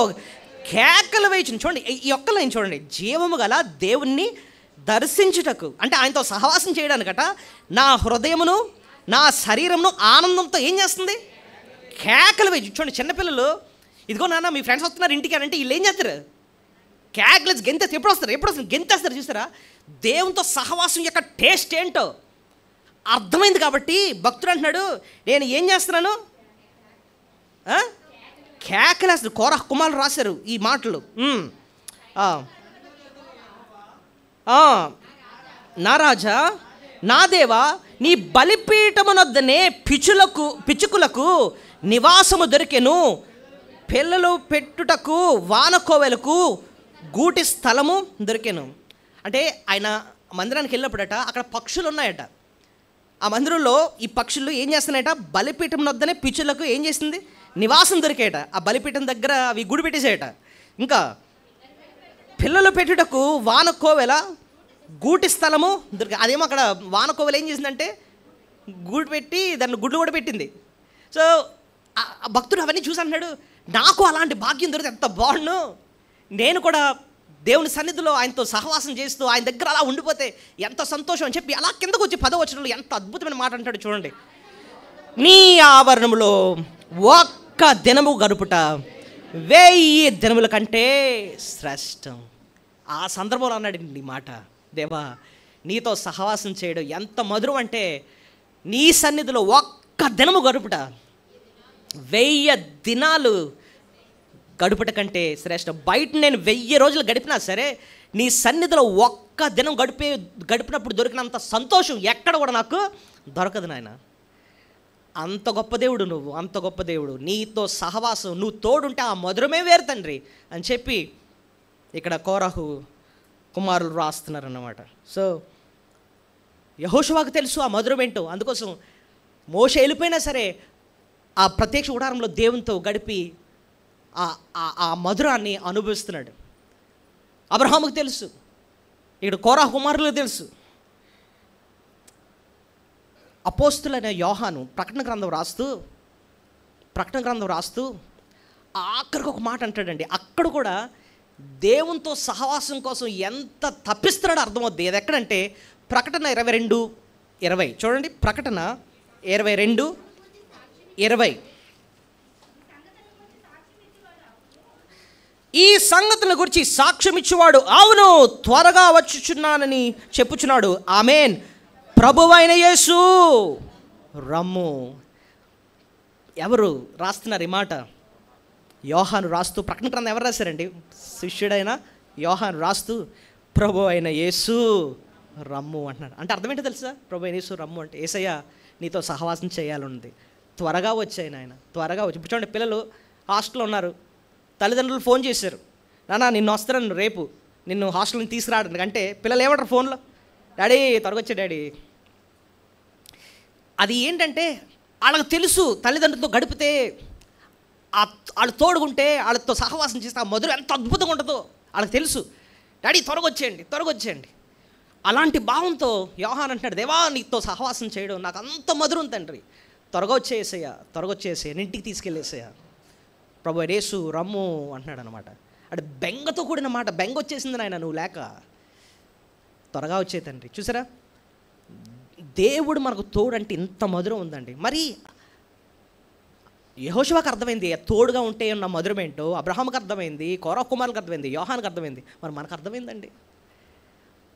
కేకలు వేయించును. చూడండి, ఈ ఒక్క లైన్ చూడండి, జీవము గల దేవుణ్ణి దర్శించుటకు అంటే ఆయనతో సహవాసం చేయడానికట నా హృదయమును నా శరీరమును ఆనందంతో ఏం చేస్తుంది? కేకలు వేయించు. చూడండి, చిన్నపిల్లలు ఇదిగో నాన్న మీ ఫ్రెండ్స్ వస్తున్నారు ఇంటికి అని అంటే వీళ్ళు ఏం చేస్తారు? కేకలేసి గెంతేస్తారు. ఎప్పుడు వస్తారు? గెంతేస్తారు. చూస్తారా? దేవునితో సహవాసం యొక్క టేస్ట్ ఏంటో అర్థమైంది కాబట్టి భక్తుడు అంటున్నాడు, నేను ఏం చేస్తున్నాను? కేకలేస్తారు. కోరహ కుమారులు రాశారు ఈ మాటలు. నా రాజా నా దేవా, నీ బలిపీఠమునొద్దనే పిచ్చుకులకు నివాసము దొరికెను, పిల్లలు పెట్టుటకు వానకోవెలకు గూటి స్థలము దొరికెను. అంటే ఆయన మందిరానికి వెళ్ళినప్పుడట అక్కడ పక్షులు ఉన్నాయట. ఆ మందిరంలో ఈ పక్షులు ఏం చేస్తున్నాయట, బలిపీఠం వద్దనే పిచ్చులకు ఏం చేసింది, నివాసం దొరికాయట. ఆ బలిపీఠం దగ్గర అవి గూడు పెట్టేసాయట. ఇంకా పిల్లలు పెట్టుటకు వానకోవెల గూటి స్థలము దొరికి, అదేమో అక్కడ వానకోవెల ఏం చేసిందంటే గూడు పెట్టి దాన్ని గుడ్లు కూడా పెట్టింది. సో ఆ భక్తుడు అవన్నీ చూసి అన్నాడు, నాకు అలాంటి భాగ్యం దొరికితే ఎంత బాగుండు, నేను కూడా దేవుని సన్నిధిలో ఆయనతో సహవాసం చేస్తూ ఆయన దగ్గర అలా ఉండిపోతే ఎంత సంతోషం అని చెప్పి అలా కిందకు వచ్చి 10వ వచనంలో ఎంత అద్భుతమైన మాట అంటాడు చూడండి. నీ ఆవరణంలో ఒక్క దినము గడుపుట 1000 దినముల కంటే శ్రేష్టం. ఆ సందర్భంలో అన్నాడు ఈ మాట, దేవా నీతో సహవాసం చేయడం ఎంత మధురం అంటే, నీ సన్నిధిలో ఒక్క దినము గడుపుట 1000 దినాలు గడుపుట కంటే శ్రేష్టం. బయట నేను 1000 రోజులు గడిపినా సరే నీ సన్నిధిలో ఒక్క దినం గడిపినప్పుడు దొరికినంత సంతోషం ఎక్కడ కూడా నాకు దొరకదు నాయన. అంత గొప్ప దేవుడు నువ్వు, అంత గొప్ప దేవుడు. నీతో సహవాసం, నువ్వు తోడుంటే ఆ మధురమే వేరు తండ్రి అని చెప్పి ఇక్కడ కోరహు కుమారులు రాస్తున్నారన్నమాట. సో యెహోషువకు తెలుసు ఆ మధురం ఏంటో. అందుకోసం మోషే వెళ్ళిపోయినా సరే ఆ ప్రత్యక్ష గుడారంలో దేవునితో గడిపి ఆ మధురాన్ని అనుభవిస్తున్నాడు. అబ్రహాముకు తెలుసు, ఇక్కడ కోరహు కుమారులకు తెలుసు. అపోస్తులైన యోహాను ప్రకటన గ్రంథం రాస్తూ ఆఖరికి ఒక మాట అంటాడండి. అక్కడ కూడా దేవునితో సహవాసం కోసం ఎంత తప్పిస్తున్నాడో అర్థమవుద్ది. అది ఎక్కడంటే ప్రకటన 22:20 చూడండి. ప్రకటన 22:20 ఈ సంగతుల గురించి సాక్ష్యం ఇచ్చేవాడు, అవును త్వరగా వచ్చుచున్నానని చెప్పుచున్నాడు. ఆమేన్. ప్రభువైన యేసు రమ్ము. ఎవరు రాస్తున్నారు ఈ మాట? యోహాను రాస్తూ, ప్రకటన గ్రంథం ఎవరు రాశారండి? శిష్యుడైన యోహాను రాస్తూ ప్రభు అయిన యేసు రమ్ము అంటున్నాడు. అంటే అర్థం ఏంటో తెలుసా? ప్రభు అయిన యేసు రమ్ము అంటే యేసయ్య నీతో సహవాసం చేయాలన్నది, త్వరగా వచ్చాయి నాయన, త్వరగా వచ్చి. ఇప్పుడు చూడండి, పిల్లలు హాస్టల్లో ఉన్నారు, తల్లిదండ్రులు ఫోన్ చేశారు, నాన్న నిన్ను వస్తాను రేపు, నిన్ను హాస్టల్ నుంచి తీసుకురావడానికి. అంటే పిల్లలు ఏమంటారు ఫోన్లో, డాడీ త్వరగా వచ్చే డాడీ. అది ఏంటంటే వాళ్ళకి తెలుసు తల్లిదండ్రులతో గడిపితే, వాళ్ళు తోడుకుంటే, వాళ్ళతో సహవాసం చేస్తే ఆ మధురం ఎంత అద్భుతంగా ఉంటుందో వాళ్ళకి తెలుసు. డాడీ త్వరగా వచ్చేయండి. అలాంటి భావంతో యోహాన్ అంటున్నాడు, దేవా నీతో సహవాసం చేయడం నాకు అంత మధురం తండ్రి, త్వరగా వచ్చేసేయ ఇంటికి తీసుకెళ్ళేసేయ, ప్రభు యేసు రమ్ము అంటున్నాడు అనమాట. అంటే బెంగతో కూడిన మాట, బెంగ వచ్చేసింది నాయన నువ్వు లేక, త్వరగా వచ్చే తండ్రి. చూసారా, దేవుడు మనకు తోడంటే ఇంత మధురం ఉందండి. మరి యెహోషువకు అర్థమైంది తోడుగా ఉంటే ఉన్న మధురం ఏంటో, అబ్రహాముకు అర్థమైంది, కోరహు కుమారులకు అర్థమైంది, యోహానుకు అర్థమైంది. మరి మనకు అర్థమైందండి.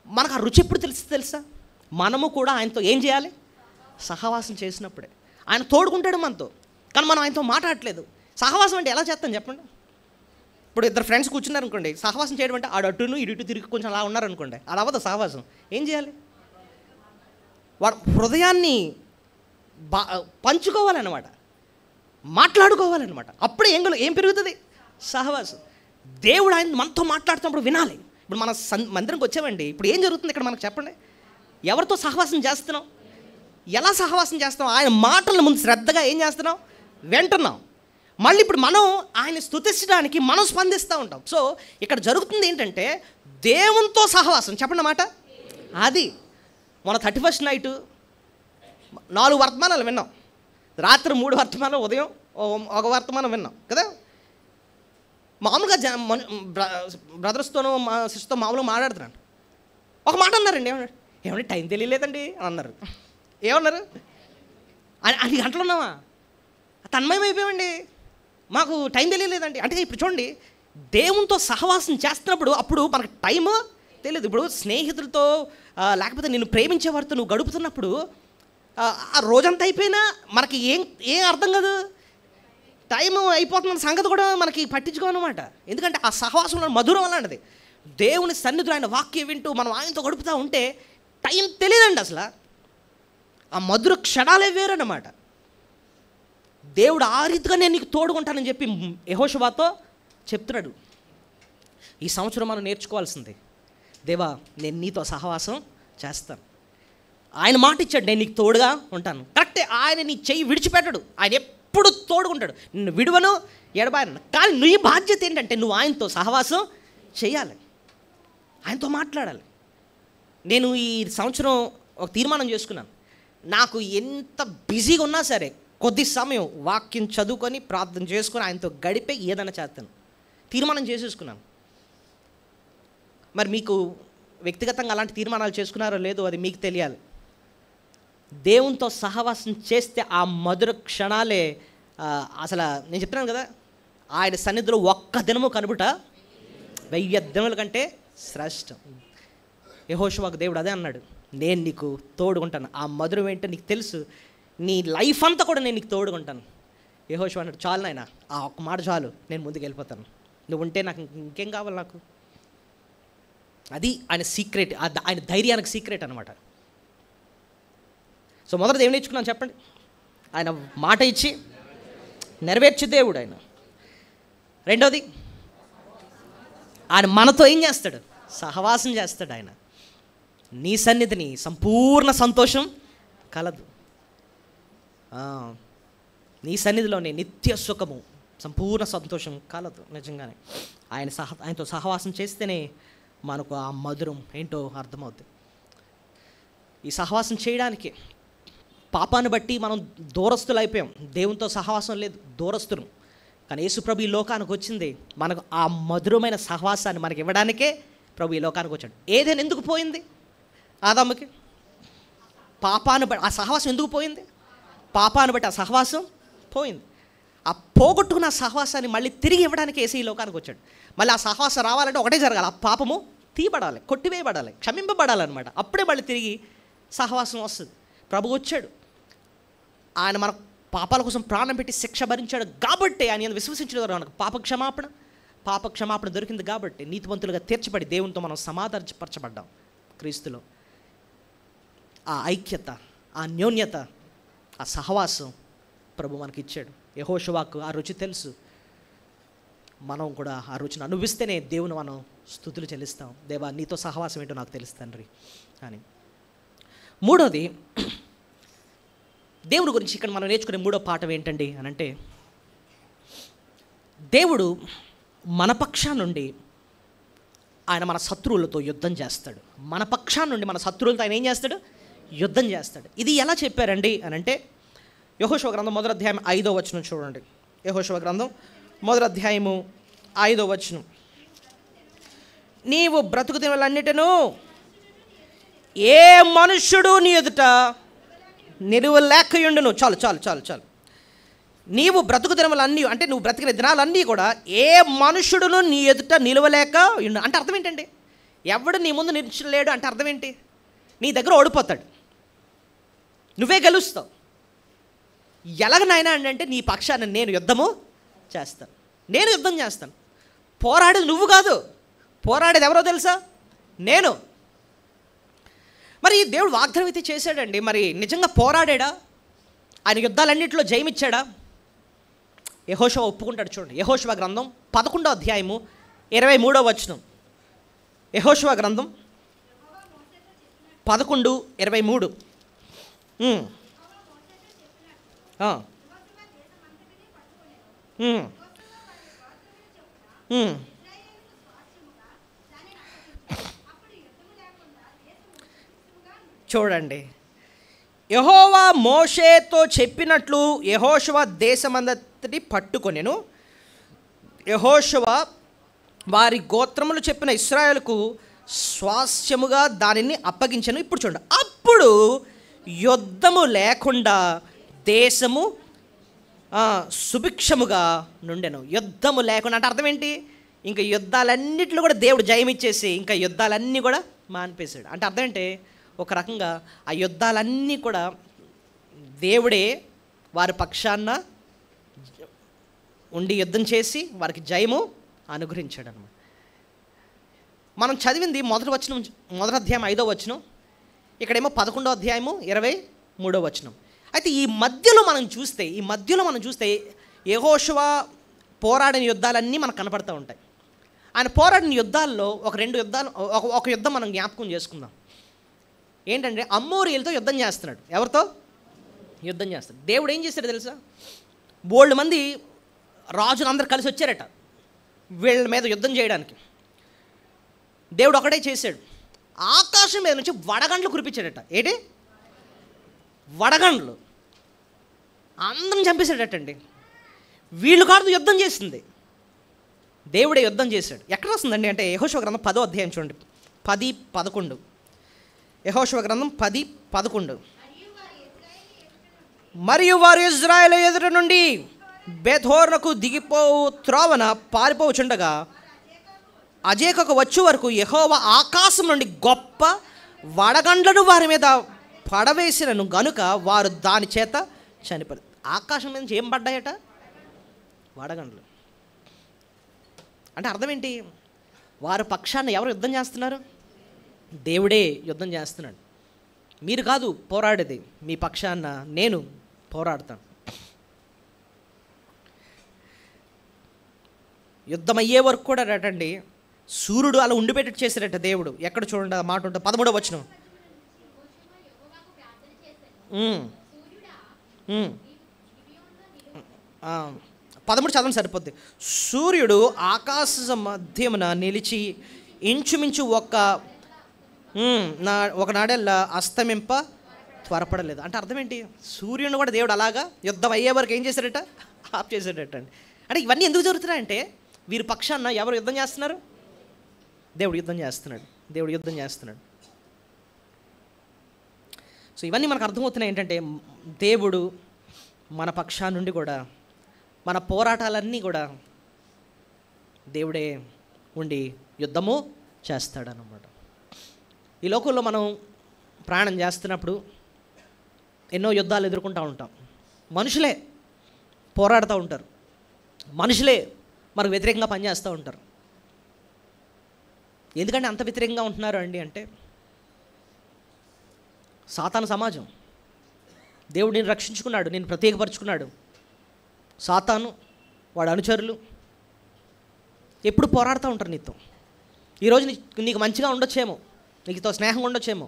మనకు ఆ రుచి ఎప్పుడు తెలుసా? మనము కూడా ఆయనతో ఏం చేయాలి? సహవాసం చేసినప్పుడే. ఆయన తోడుకుంటాడు మనతో, కానీ మనం ఆయనతో మాట్లాడట్లేదు. సహవాసం అంటే ఎలా చేస్తాం చెప్పండి? ఇప్పుడు ఇద్దరు ఫ్రెండ్స్ కూర్చున్నారు అనుకోండి, సహవాసం చేయడం అంటే ఆడు అటును ఇటు తిరిగి కొంచెం అలా ఉన్నారనుకోండి, అలా అవ్వదు సహవాసం. ఏం చేయాలి? వాడు హృదయాన్ని పంచుకోవాలన్నమాట, మాట్లాడుకోవాలన్నమాట. అప్పుడే ఏం పెరుగుతుంది? సహవాసం. దేవుడు ఆయన మనతో మాట్లాడుతున్నప్పుడు వినాలి. ఇప్పుడు మన మందిరంకి వచ్చామండి, ఇప్పుడు ఏం జరుగుతుంది ఇక్కడ మనకు చెప్పండి? ఎవరితో సహవాసం చేస్తున్నాం? ఎలా సహవాసం చేస్తున్నాం? ఆయన మాటలను ముందు శ్రద్ధగా ఏం చేస్తున్నాం? వింటున్నాం. మళ్ళీ ఇప్పుడు మనం ఆయన స్తుతించడానికి మనం స్పందిస్తూ ఉంటాం. సో ఇక్కడ జరుగుతుంది ఏంటంటే దేవునితో సహవాసం. చెప్పండి మాట అది. మన 31st నైట్ 4 వర్తమానాలు విన్నాం, రాత్రి 3 వర్తమానం, ఉదయం 1 వర్తమానం విన్నాం కదా. మామూలుగా బ్రదర్స్తోనూ మా సిస్టర్తో మామూలుగా మాట్లాడుతున్నాను. ఒక మాట అన్నారండి, ఏమంటే టైం తెలియలేదండి అని అన్నారు. ఏమన్నారు? 5 గంటలు ఉన్నామా? తన్మయం అయిపోయామండి, మాకు టైం తెలియలేదండి. అంటే ఇప్పుడు చూడండి, దేవునితో సహవాసం చేస్తున్నప్పుడు అప్పుడు మనకు టైము తెలియదు. ఇప్పుడు స్నేహితులతో లేకపోతే నిన్ను ప్రేమించేవారితో నువ్వు గడుపుతున్నప్పుడు ఆ రోజంతా అయిపోయినా మనకి ఏం అర్థం కాదు, టైం అయిపోతున్న సంగతి కూడా మనకి పట్టించుకోనమాట. ఎందుకంటే ఆ సహవాసంలో మధురం అలాంటిది. దేవుని సన్నిధిలో ఆయన వాక్యం వింటూ మనం ఆయనతో గడుపుతూ ఉంటే టైం తెలియదండి అసలు. ఆ మధుర క్షణాలే వేరన్నమాట. దేవుడు ఆ రీతిగా నేను నీకు తోడుకుంటానని చెప్పి యెహోషువతో చెప్తున్నాడు. ఈ సంవత్సరం మనం నేర్చుకోవాల్సింది, దేవా నేను నీతో సహవాసం చేస్తాను. ఆయన మాట ఇచ్చాడు, నేను నీకు తోడుగా ఉంటాను. కరెక్టే, ఆయన నీ చెయ్యి విడిచిపెట్టడు, ఆయన ఎప్పుడు తోడుకుంటాడు, నిన్ను విడువను ఎడబాయను. కానీ నీ బాధ్యత ఏంటంటే నువ్వు ఆయనతో సహవాసం చేయాలి, ఆయనతో మాట్లాడాలి. నేను ఈ సంవత్సరం ఒక తీర్మానం చేసుకున్నాను, నాకు ఎంత బిజీగా ఉన్నా సరే కొద్ది సమయం వాక్యం చదువుకొని ప్రార్థన చేసుకొని ఆయనతో గడిపే ఏదైనా చేస్తాను, తీర్మానం చేసేసుకున్నాను. మరి మీకు వ్యక్తిగతంగా అలాంటి తీర్మానాలు చేసుకున్నారో లేదో అది మీకు తెలియాలి. దేవునితో సహవాసం చేస్తే ఆ మధుర క్షణాలే అసలు నేను చెప్తున్నాను కదా, ఆయన సన్నిధిలో ఒక్క దినము కనుబుట 1000 దినముల కంటే శ్రేష్టం. యెహోషువకు దేవుడు అదే అన్నాడు, నేను నీకు తోడుకుంటాను. ఆ మధురం ఏంటో నీకు తెలుసు, నీ లైఫ్ అంతా కూడా నేను నీకు తోడుకుంటాను. యెహోషువ అన్నాడు, చాలు నాయన, ఆ ఒక్క మాట చాలు, నేను ముందుకు వెళ్ళిపోతాను, నువ్వు ఉంటే నాకు ఇంకేం కావాలి నాకు. అది ఆయన సీక్రెట్, ఆయన ధైర్యానికి సీక్రెట్ అనమాట. సో మొదటిది ఏం నేర్చుకున్నాను చెప్పండి, ఆయన మాట ఇచ్చి నెరవేర్చే దేవుడు ఆయన. రెండోది, ఆయన మనతో ఏం చేస్తాడు, సహవాసం చేస్తాడు. ఆయన నీ సన్నిధిని సంపూర్ణ సంతోషం కలదు, నీ సన్నిధిలోనే నిత్య సుఖము సంపూర్ణ సంతోషం కలదు. నిజంగానే ఆయనతో సహవాసం చేస్తేనే మనకు ఆ మధురం ఏంటో అర్థమవుతుంది. ఈ సహవాసం చేయడానికి పాపాన్ని బట్టి మనం దూరస్తులు అయిపోయాం, దేవునితో సహవాసం లేదు, దూరస్తులు. కానీ యేసు ప్రభు ఈ లోకానికి వచ్చింది మనకు ఆ మధురమైన సహవాసాన్ని మనకి ఇవ్వడానికే ప్రభు ఈ లోకానికి వచ్చాడు. ఏదైనా ఎందుకు పోయింది ఆదాముకి? పాపాన్ని బట్టి. ఆ సహవాసం ఎందుకు పోయింది? పాపాన్ని బట్టి ఆ సహవాసం పోయింది. ఆ పోగొట్టుకున్న సహవాసాన్ని మళ్ళీ తిరిగి ఇవ్వడానికి యేసు ఈ లోకానికి వచ్చాడు. మళ్ళీ ఆ సహవాసం రావాలంటే ఒకటే జరగాలి, ఆ పాపము తీయబడాలి, కొట్టివేయబడాలి, క్షమింపబడాలన్నమాట. అప్పుడే మళ్ళీ తిరిగి సహవాసం వస్తుంది. ప్రభు వచ్చాడు, ఆయన మన పాపాల కోసం ప్రాణం పెట్టి శిక్ష భరించాడు కాబట్టి, ఆయన విశ్వసించిన ద్వారా మనకు పాప క్షమాపణ దొరికింది కాబట్టి నీతివంతులుగా తీర్చబడి దేవునితో మనం సమాధానపరచబడ్డాం క్రీస్తులో. ఆ ఐక్యత, ఆ అన్యోన్యత, ఆ సహవాసం ప్రభు మనకి ఇచ్చాడు. యెహోషువకు ఆ రుచి తెలుసు, మనం కూడా ఆ రుచిని అనుభవిస్తేనే దేవుని మనం స్తుతులు చెల్లిస్తాం. దేవా నీతో సహవాసం ఏంటో నాకు తెలుసు తండ్రి అని. మూడోది, దేవుడి గురించి ఇక్కడ మనం నేర్చుకునే మూడో పాఠం ఏంటండి అని అంటే, దేవుడు మన పక్షాన నుండి ఆయన మన శత్రువులతో యుద్ధం చేస్తాడు. మన పక్షాన నుండి మన శత్రువులతో ఆయన ఏం చేస్తాడు? యుద్ధం చేస్తాడు. ఇది ఎలా చెప్పారండి అని అంటే, యెహోషువ గ్రంథం 1వ అధ్యాయం 5వ వచనం చూడండి. యెహోషువ గ్రంథం 1వ అధ్యాయము 5వ వచనం. నీవు బ్రతుకు దినములన్నిటిను ఏ మనుష్యుడు నీ ఎదుట నిలువలేకయుండును. చాలు చాలు చాలు చాలు. నీవు బ్రతుకు దినములన్నీ అంటే నువ్వు బ్రతికిన దినాలన్నీ కూడా ఏ మనుష్యుడును నీ ఎదుట నిలవలేక అంటే అర్థం ఏంటండి? ఎవడు నీ ముందు నిలిచలేడు అంటే అర్థం ఏంటి? నీ దగ్గర ఓడిపోతాడు, నువ్వే గెలుస్తావు. ఎలాగనైనా అంటే నీ పక్షాన్ని నేను యుద్ధము చేస్తాను, నేను యుద్ధం చేస్తాను. పోరాడేది నువ్వు కాదు, పోరాడేది ఎవరో తెలుసా? నేను. మరి దేవుడు వాగ్దానం అయితే చేశాడండి, మరి నిజంగా పోరాడాడా? ఆయన యుద్ధాలన్నింటిలో జయమిచ్చాడా? యెహోషువ ఒప్పుకుంటాడు. చూడండి, యెహోషువ గ్రంథం 11వ అధ్యాయము 23వ వచనం. యెహోషువ గ్రంథం 11:23. చూడండి, యెహోవా మోషేతో చెప్పినట్లు యెహోషువ దేశమంతటిని పట్టుకొనెను. యెహోషువ వారి గోత్రములు చెప్పిన ఇశ్రాయేలుకు స్వాస్థ్యముగా దానిని అప్పగించెను. ఇప్పుడు చూడండి, అప్పుడు యుద్ధము లేకుండా దేశము సుభిక్షముగా నుండెను. యుద్ధము లేకుండా అంటే అర్థం ఏంటి? ఇంకా యుద్ధాలన్నింటిలో కూడా దేవుడు జయమిచ్చేసి ఇంకా యుద్ధాలన్నీ కూడా మానిపేశాడు. అంటే అర్థం ఏంటి? ఒక రకంగా ఆ యుద్ధాలన్నీ కూడా దేవుడే వారి పక్షాన ఉండి యుద్ధం చేసి వారికి జయము అనుగ్రహించాడు అన్నమాట. మనం చదివింది మొదటి అధ్యాయం 5వ వచనం, ఇక్కడేమో 11వ అధ్యాయము 3వ వచనం. అయితే ఈ మధ్యలో మనం చూస్తే యెహోషువ పోరాడిన యుద్ధాలన్నీ మనకు కనపడుతూ ఉంటాయి. ఆయన పోరాడిన యుద్ధాల్లో ఒక యుద్ధం మనం జ్ఞాపకం చేసుకుందాం. ఏంటంటే అమ్మోరీయులతో యుద్ధం చేస్తున్నాడు. ఎవరితో యుద్ధం చేస్తాడు? దేవుడు ఏం చేశాడు తెలుసా? బోల్డ్ మంది రాజులు అందరు కలిసి వచ్చారట వీళ్ళ మీద యుద్ధం చేయడానికి. దేవుడు ఒకటే చేశాడు, ఆకాశం మీద నుంచి వడగండ్లు కురిపించాడట. ఏంటి? వడగండ్లు. అందరం చంపేశాడటండి. వీళ్ళు కాదు యుద్ధం చేసింది, దేవుడే యుద్ధం చేశాడు. ఎక్కడ వస్తుందండి అంటే యెహోషువ గ్రంథం 10వ అధ్యాయం చూడండి, 10-11. యెహోషువ గ్రంథం 10-11. మరియు వారు ఇశ్రాయేలు ఎదుట నుండి బేథోర్నకు దిగిపోవు త్రోవన పారిపోవచుండగా అజేకకు వచ్చే వరకు యెహోవా ఆకాశం నుండి గొప్ప వడగండ్లను వారి మీద పడవేసినను గనుక వారు దాని చేత చనిపోయారు. ఆకాశం నుంచి ఏం పడ్డాయట? వడగండ్లు. అంటే అర్థం ఏంటి? వారి పక్షాన్ని ఎవరు యుద్ధం చేస్తున్నారు? దేవుడే యుద్ధం చేస్తున్నాడు. మీరు కాదు పోరాడేది, మీ పక్షాన నేను పోరాడతాను. యుద్ధం అయ్యే వరకు కూడా రటండి సూర్యుడు అలా ఉండిపెట్టేట్టు చేశారట దేవుడు. ఎక్కడ చూడండి ఆ మాట ఉంటుంది, 13వ వచనం. 13 చదవడం సరిపోద్ది. సూర్యుడు ఆకాశ మధ్యమున నిలిచి ఇంచుమించు ఒకనాడెల్లా అస్తమింప త్వరపడలేదు. అంటే అర్థం ఏంటి? సూర్యుని కూడా దేవుడు అలాగా యుద్ధం అయ్యే వరకు ఏం చేశాడట? ఆఫ్ చేశాడట అండి. అంటే ఇవన్నీ ఎందుకు జరుగుతున్నాయంటే వీరి పక్షాన ఎవరు యుద్ధం చేస్తున్నారు? దేవుడు యుద్ధం చేస్తున్నాడు. సో ఇవన్నీ మనకు అర్థమవుతున్నాయి ఏంటంటే దేవుడు మన పక్షా నుండి కూడా మన పోరాటాలన్నీ కూడా దేవుడే ఉండి యుద్ధము చేస్తాడన్నమాట. ఈ లోకంలో మనం ప్రయాణం చేస్తున్నప్పుడు ఎన్నో యుద్ధాలు ఎదుర్కొంటూ ఉంటాం. మనుషులే పోరాడుతూ ఉంటారు, మనుషులే మనకు వ్యతిరేకంగా పనిచేస్తూ ఉంటారు. ఎందుకంటే అంత వ్యతిరేకంగా ఉంటున్నారు అండి అంటే సాతాను సమాజం. దేవుడు నేను రక్షించుకున్నాడు, నేను ప్రత్యేకపరుచుకున్నాడు. సాతాను వాడు అనుచరులు ఎప్పుడు పోరాడుతూ ఉంటారు నీతో. ఈరోజు నీకు మంచిగా ఉండొచ్చేమో, నీకుతో స్నేహంగా ఉండొచ్చేమో,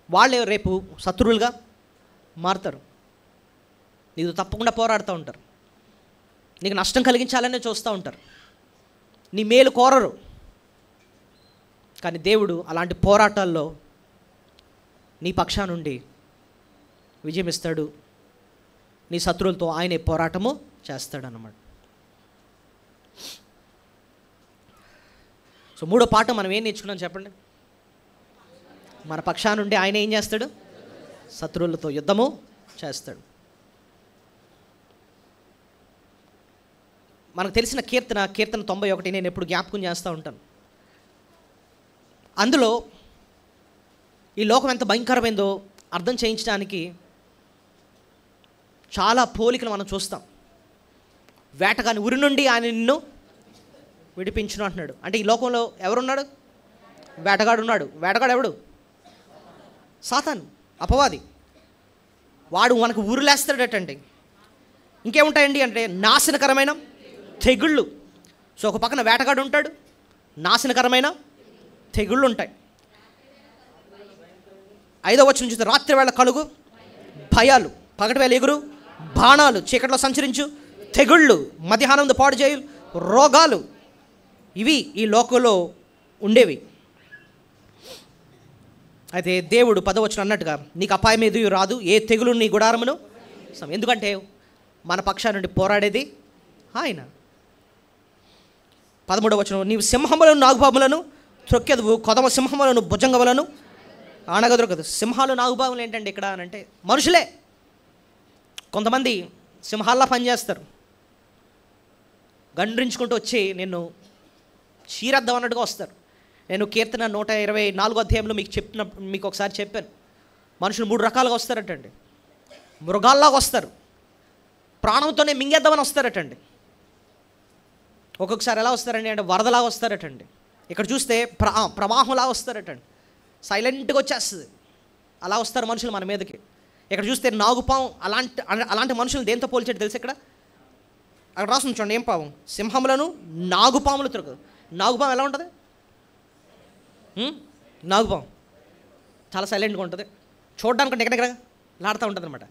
వాళ్ళే రేపు శత్రువులుగా మారుతారు. నీకు తప్పకుండా పోరాడుతూ ఉంటారు, నీకు నష్టం కలిగించాలనే చూస్తూ ఉంటారు, నీ మేలు కోరరు. కానీ దేవుడు అలాంటి పోరాటాల్లో నీ పక్షా నుండి విజయం ఇస్తాడు. నీ శత్రువులతో ఆయనే పోరాటము చేస్తాడన్నమాట. సో 3వ పాఠం మనం ఏం నేర్చుకున్నాం చెప్పండి? మన పక్షా నుండి ఆయన ఏం చేస్తాడు? శత్రువులతో యుద్ధము చేస్తాడు. మనకు తెలిసిన కీర్తన 91 నేను ఎప్పుడు జ్ఞాపకం చేస్తూ ఉంటాను. అందులో ఈ లోకం ఎంత భయంకరమైందో అర్థం చేయించడానికి చాలా పోలికలు మనం చూస్తాం. వేటగాని ఉరి నుండి ఆయన నిన్ను విడిపించును అంటున్నాడు. అంటే ఈ లోకంలో ఎవరున్నాడు? వేటగాడు ఉన్నాడు. వేటగాడు ఎవడు? సాతాను, అపవాది. వాడు మనకు ఉరులేస్తాడటండి. ఇంకేముంటాయండి అంటే నాశనకరమైన తెగుళ్ళు. సో ఒక పక్కన వేటగాడు ఉంటాడు, నాశనకరమైన తెగుళ్ళు ఉంటాయి. 5వ వచనం చూస్తే రాత్రి వేళ కలుగు భయాలు, పగటి వేళ ఎగురు బాణాలు, చీకట్లో సంచరించు తెగుళ్ళు, మధ్యాహ్నం పాడు చేయు రోగాలు, ఇవి ఈ లోకంలో ఉండేవి. అయితే దేవుడు 10వ వచనం అన్నట్టుగా నీకు అపాయం ఏది రాదు, ఏ తెగులు నీ గుడారమును. ఎందుకంటే మన పక్షా నుండి పోరాడేది ఆయన. 13వ వచనం నీవు సింహములను నాగుపాములను త్రొక్కెదవు, కొదమ సింహములను భుజంగములను ఆనగదొరకదు. సింహాలు నాగుపాములు ఏంటండి ఇక్కడ అని అంటే మనుషులే. కొంతమంది సింహాల్లా పనిచేస్తారు, గండ్రించుకుంటూ వచ్చి నిన్ను చీరద్దాం అన్నట్టుగా వస్తారు. నేను కీర్తన 124వ అధ్యాయంలో మీకు ఒకసారి చెప్పాను. మనుషులు 3 రకాలుగా వస్తారటండి. మృగాల్లాగా వస్తారు, ప్రాణంతోనే మింగేద్దామని వస్తారటండి. ఒక్కొక్కసారి ఎలా వస్తారండి అంటే వరదలాగా వస్తారటండి. ఇక్కడ చూస్తే ప్రవాహంలాగా వస్తారటండి, సైలెంట్గా వచ్చేస్తుంది. అలా వస్తారు మనుషులు మన మీదకి. ఇక్కడ చూస్తే నాగుపాము అలాంటి మనుషులు దేంతో పోల్చాడు తెలుసు? ఇక్కడ అక్కడ రాస్తుంది చూడండి, ఏం పాము? సింహములను నాగుపాములు తిరుగు. నాగుపాము ఎలా ఉంటుంది? నాగుపాము చాలా సైలెంట్గా ఉంటుంది, చూడడానికి నిగనగ లాడుతూ ఉంటుంది అనమాట.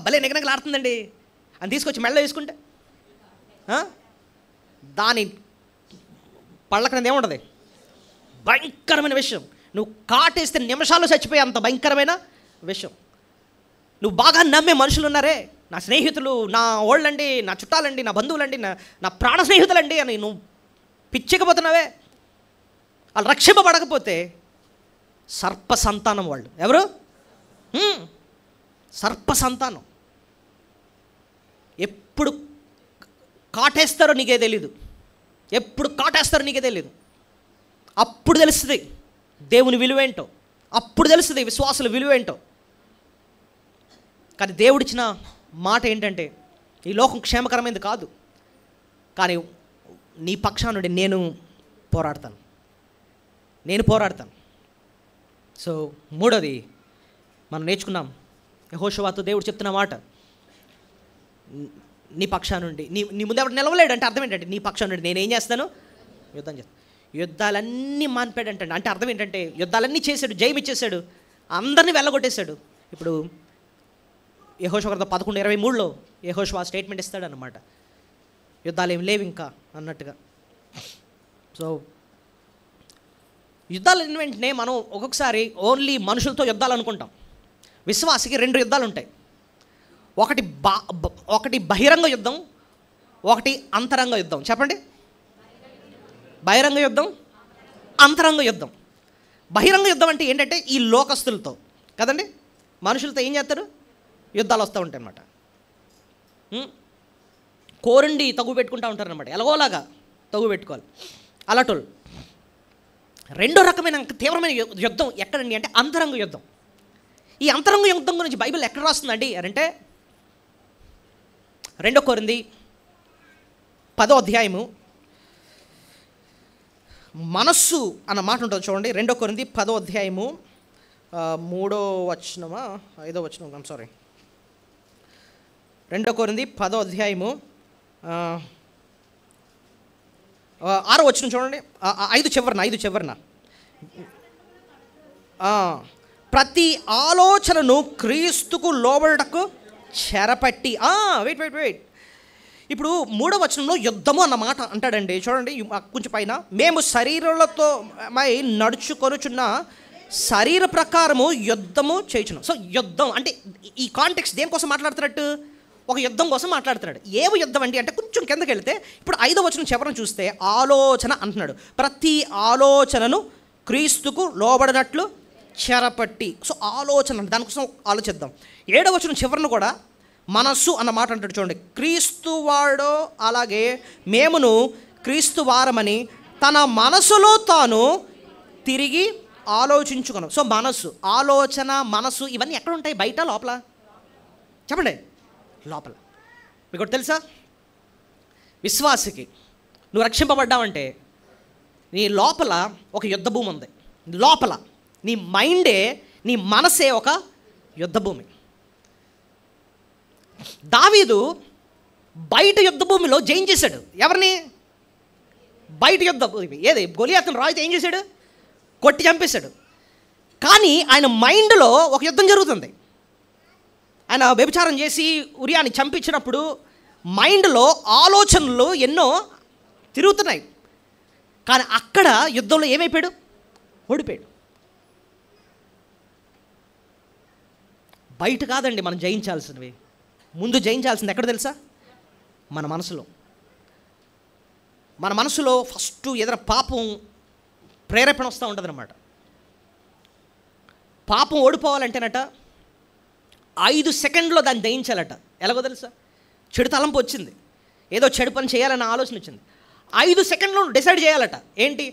భలే నిగనగ లాడుతుందండి అని తీసుకొచ్చి మెడలో వేసుకుంటే దాని పళ్ళకనేది ఏముంటుంది? భయంకరమైన విషయం. నువ్వు కాటేస్తే నిమిషాల్లో చచ్చిపోయే అంత భయంకరమైన విషయం. నువ్వు బాగా నమ్మే మనుషులు ఉన్నారే, నా స్నేహితులు, నా ఓళ్ళండి, నా చుట్టాలండి, నా బంధువులండి, నా ప్రాణ స్నేహితులండి అని నువ్వు పిచ్చకపోతున్నావే. వాళ్ళు రక్షింపబడకపోతే సర్ప సంతానం వాళ్ళు. ఎవరు? సర్ప సంతానం. ఎప్పుడు కాటేస్తారో నీకే తెలీదు, ఎప్పుడు కాటేస్తారో నీకే తెలీదు. అప్పుడు తెలుస్తుంది దేవుని విలువేంటో, అప్పుడు తెలుస్తుంది విశ్వాసుల విలువేంటో. కానీ దేవుడిచ్చిన మాట ఏంటంటే, ఈ లోకం క్షేమకరమైనది కాదు, కానీ నీ పక్షాన నుండి నేను పోరాడతాను. సో మూడోది మనం నేర్చుకున్నాం, యెహోషువతో దేవుడు చెప్తున్న మాట, నీ పక్షాన నుండి నీ ముందు ఎవరు నిలవలేడు అంటే అర్థం ఏంటంటే, నీ పక్షాన నుండి నేనేం చేస్తాను? యుద్ధం చేస్తాను. యుద్ధాలన్నీ మానిపాడంటే అంటే అర్థం ఏంటంటే, యుద్ధాలన్నీ చేశాడు, జయమిచ్చేశాడు, అందరినీ వెళ్ళగొట్టేశాడు. ఇప్పుడు యెహోషువ 11:23 యెహోషువ స్టేట్మెంట్ ఇస్తాడనమాట, యుద్ధాలు ఏమి లేవు ఇంకా అన్నట్టుగా. సో యుద్ధాలు అయిన వెంటనే మనం ఒక్కొక్కసారి ఓన్లీ మనుషులతో యుద్ధాలు అనుకుంటాం. విశ్వాసికి 2 యుద్ధాలు ఉంటాయి. ఒకటి బహిరంగ యుద్ధం, ఒకటి అంతరంగ యుద్ధం. చెప్పండి, బహిరంగ యుద్ధం, అంతరంగ యుద్ధం. బహిరంగ యుద్ధం అంటే ఏంటంటే ఈ లోకస్తులతో కదండి, మనుషులతో ఏం చేస్తారు? యుద్ధాలు వస్తూ ఉంటాయి అన్నమాట. కోరండి తగు పెట్టుకుంటూ ఉంటారనమాట, ఎలాగోలాగా తగు పెట్టుకోవాలి అలాంటి. రెండో రకమైన తీవ్రమైన యుద్ధం ఎక్కడండి అంటే అంతరంగ యుద్ధం. ఈ అంతరంగ యుద్ధం గురించి బైబిల్ ఎక్కడ రాస్తుందండి అంటే 2 కొరింథీ 10వ మనస్సు అన్న మాట ఉంటుంది చూడండి. 2 కొరింథీ 10వ 3వ వచనమా 5వ వచనం, ఐమ్ సారీ, 2 కొరింథీ 10వ 6వ వచనం చూడండి. 5 చివరన ప్రతి ఆలోచనను క్రీస్తుకు లోబడుటకు చెరపట్టి. వెయిట్ ఇప్పుడు 3వ వచనంలో యుద్ధము అన్న మాట అంటాడండి చూడండి, కొంచెం పైన, మేము శరీరాలతో నడుచుకొనుచున్న శరీర ప్రకారము యుద్ధము చేయుచున్నాం. సో యుద్ధం అంటే ఈ కాంటెక్స్ట్ దేనికోసం మాట్లాడుతున్నట్టు? ఒక యుద్ధం కోసం మాట్లాడుతున్నాడు. ఏమి యుద్ధం అండి అంటే కొంచెం కిందకి వెళ్తే ఇప్పుడు 5వ వచనం చివరను చూస్తే ఆలోచన అంటున్నాడు, ప్రతి ఆలోచనను క్రీస్తుకు లోబడినట్లు చెరపట్టి. సో ఆలోచన, దానికోసం ఆలోచిద్దాం. 7వ వచనం చివరను కూడా మనస్సు అన్న మాట అంటాడు చూడండి, క్రీస్తు వాడో అలాగే మేమును క్రీస్తు వారమని తన మనసులో తాను తిరిగి ఆలోచించుకున్నాం. సో మనస్సు, ఆలోచన, మనస్సు ఇవన్నీ ఎక్కడ ఉంటాయి? బయట, లోపల? చెప్పండి, లోపల. మీకు ఒకటి తెలుసా, విశ్వాసికి నువ్వు రక్షింపబడ్డావంటే నీ లోపల ఒక యుద్ధ భూమి ఉంది. లోపల నీ మైండే, నీ మనసే ఒక యుద్ధ భూమి. దావీదు బయట యుద్ధ భూమిలో జయించేశాడు. ఎవరిని? బయట యుద్ధ భూమి. ఏది? గొలియాతును రాయితో ఏం చేశాడు? కొట్టి చంపేశాడు. కానీ ఆయన మైండ్లో ఒక యుద్ధం జరుగుతుంది. ఆయన వ్యభిచారం చేసి ఉరియాని చంపించినప్పుడు మైండ్లో ఆలోచనలు ఎన్నో తిరుగుతున్నాయి. కానీ అక్కడ యుద్ధంలో ఏమైపోయాడు? ఓడిపోయాడు. బయట కాదండి మనం జయించాల్సినవి. ముందు జయించాల్సింది ఎక్కడ తెలుసా? మన మనసులో. మన మనసులో ఫస్ట్ ఏదైనా పాపం ప్రేరేపణ వస్తూ ఉంటుంది అన్నమాట. పాపం ఓడిపోవాలంటేనట 5 సెకండ్లో దాన్ని జయించాలట. ఎలాగో తెలుసా? చెడు తలంపు వచ్చింది, ఏదో చెడు పని చేయాలన్న ఆలోచన వచ్చింది. 5 సెకండ్లో డిసైడ్ చేయాలట. ఏంటి?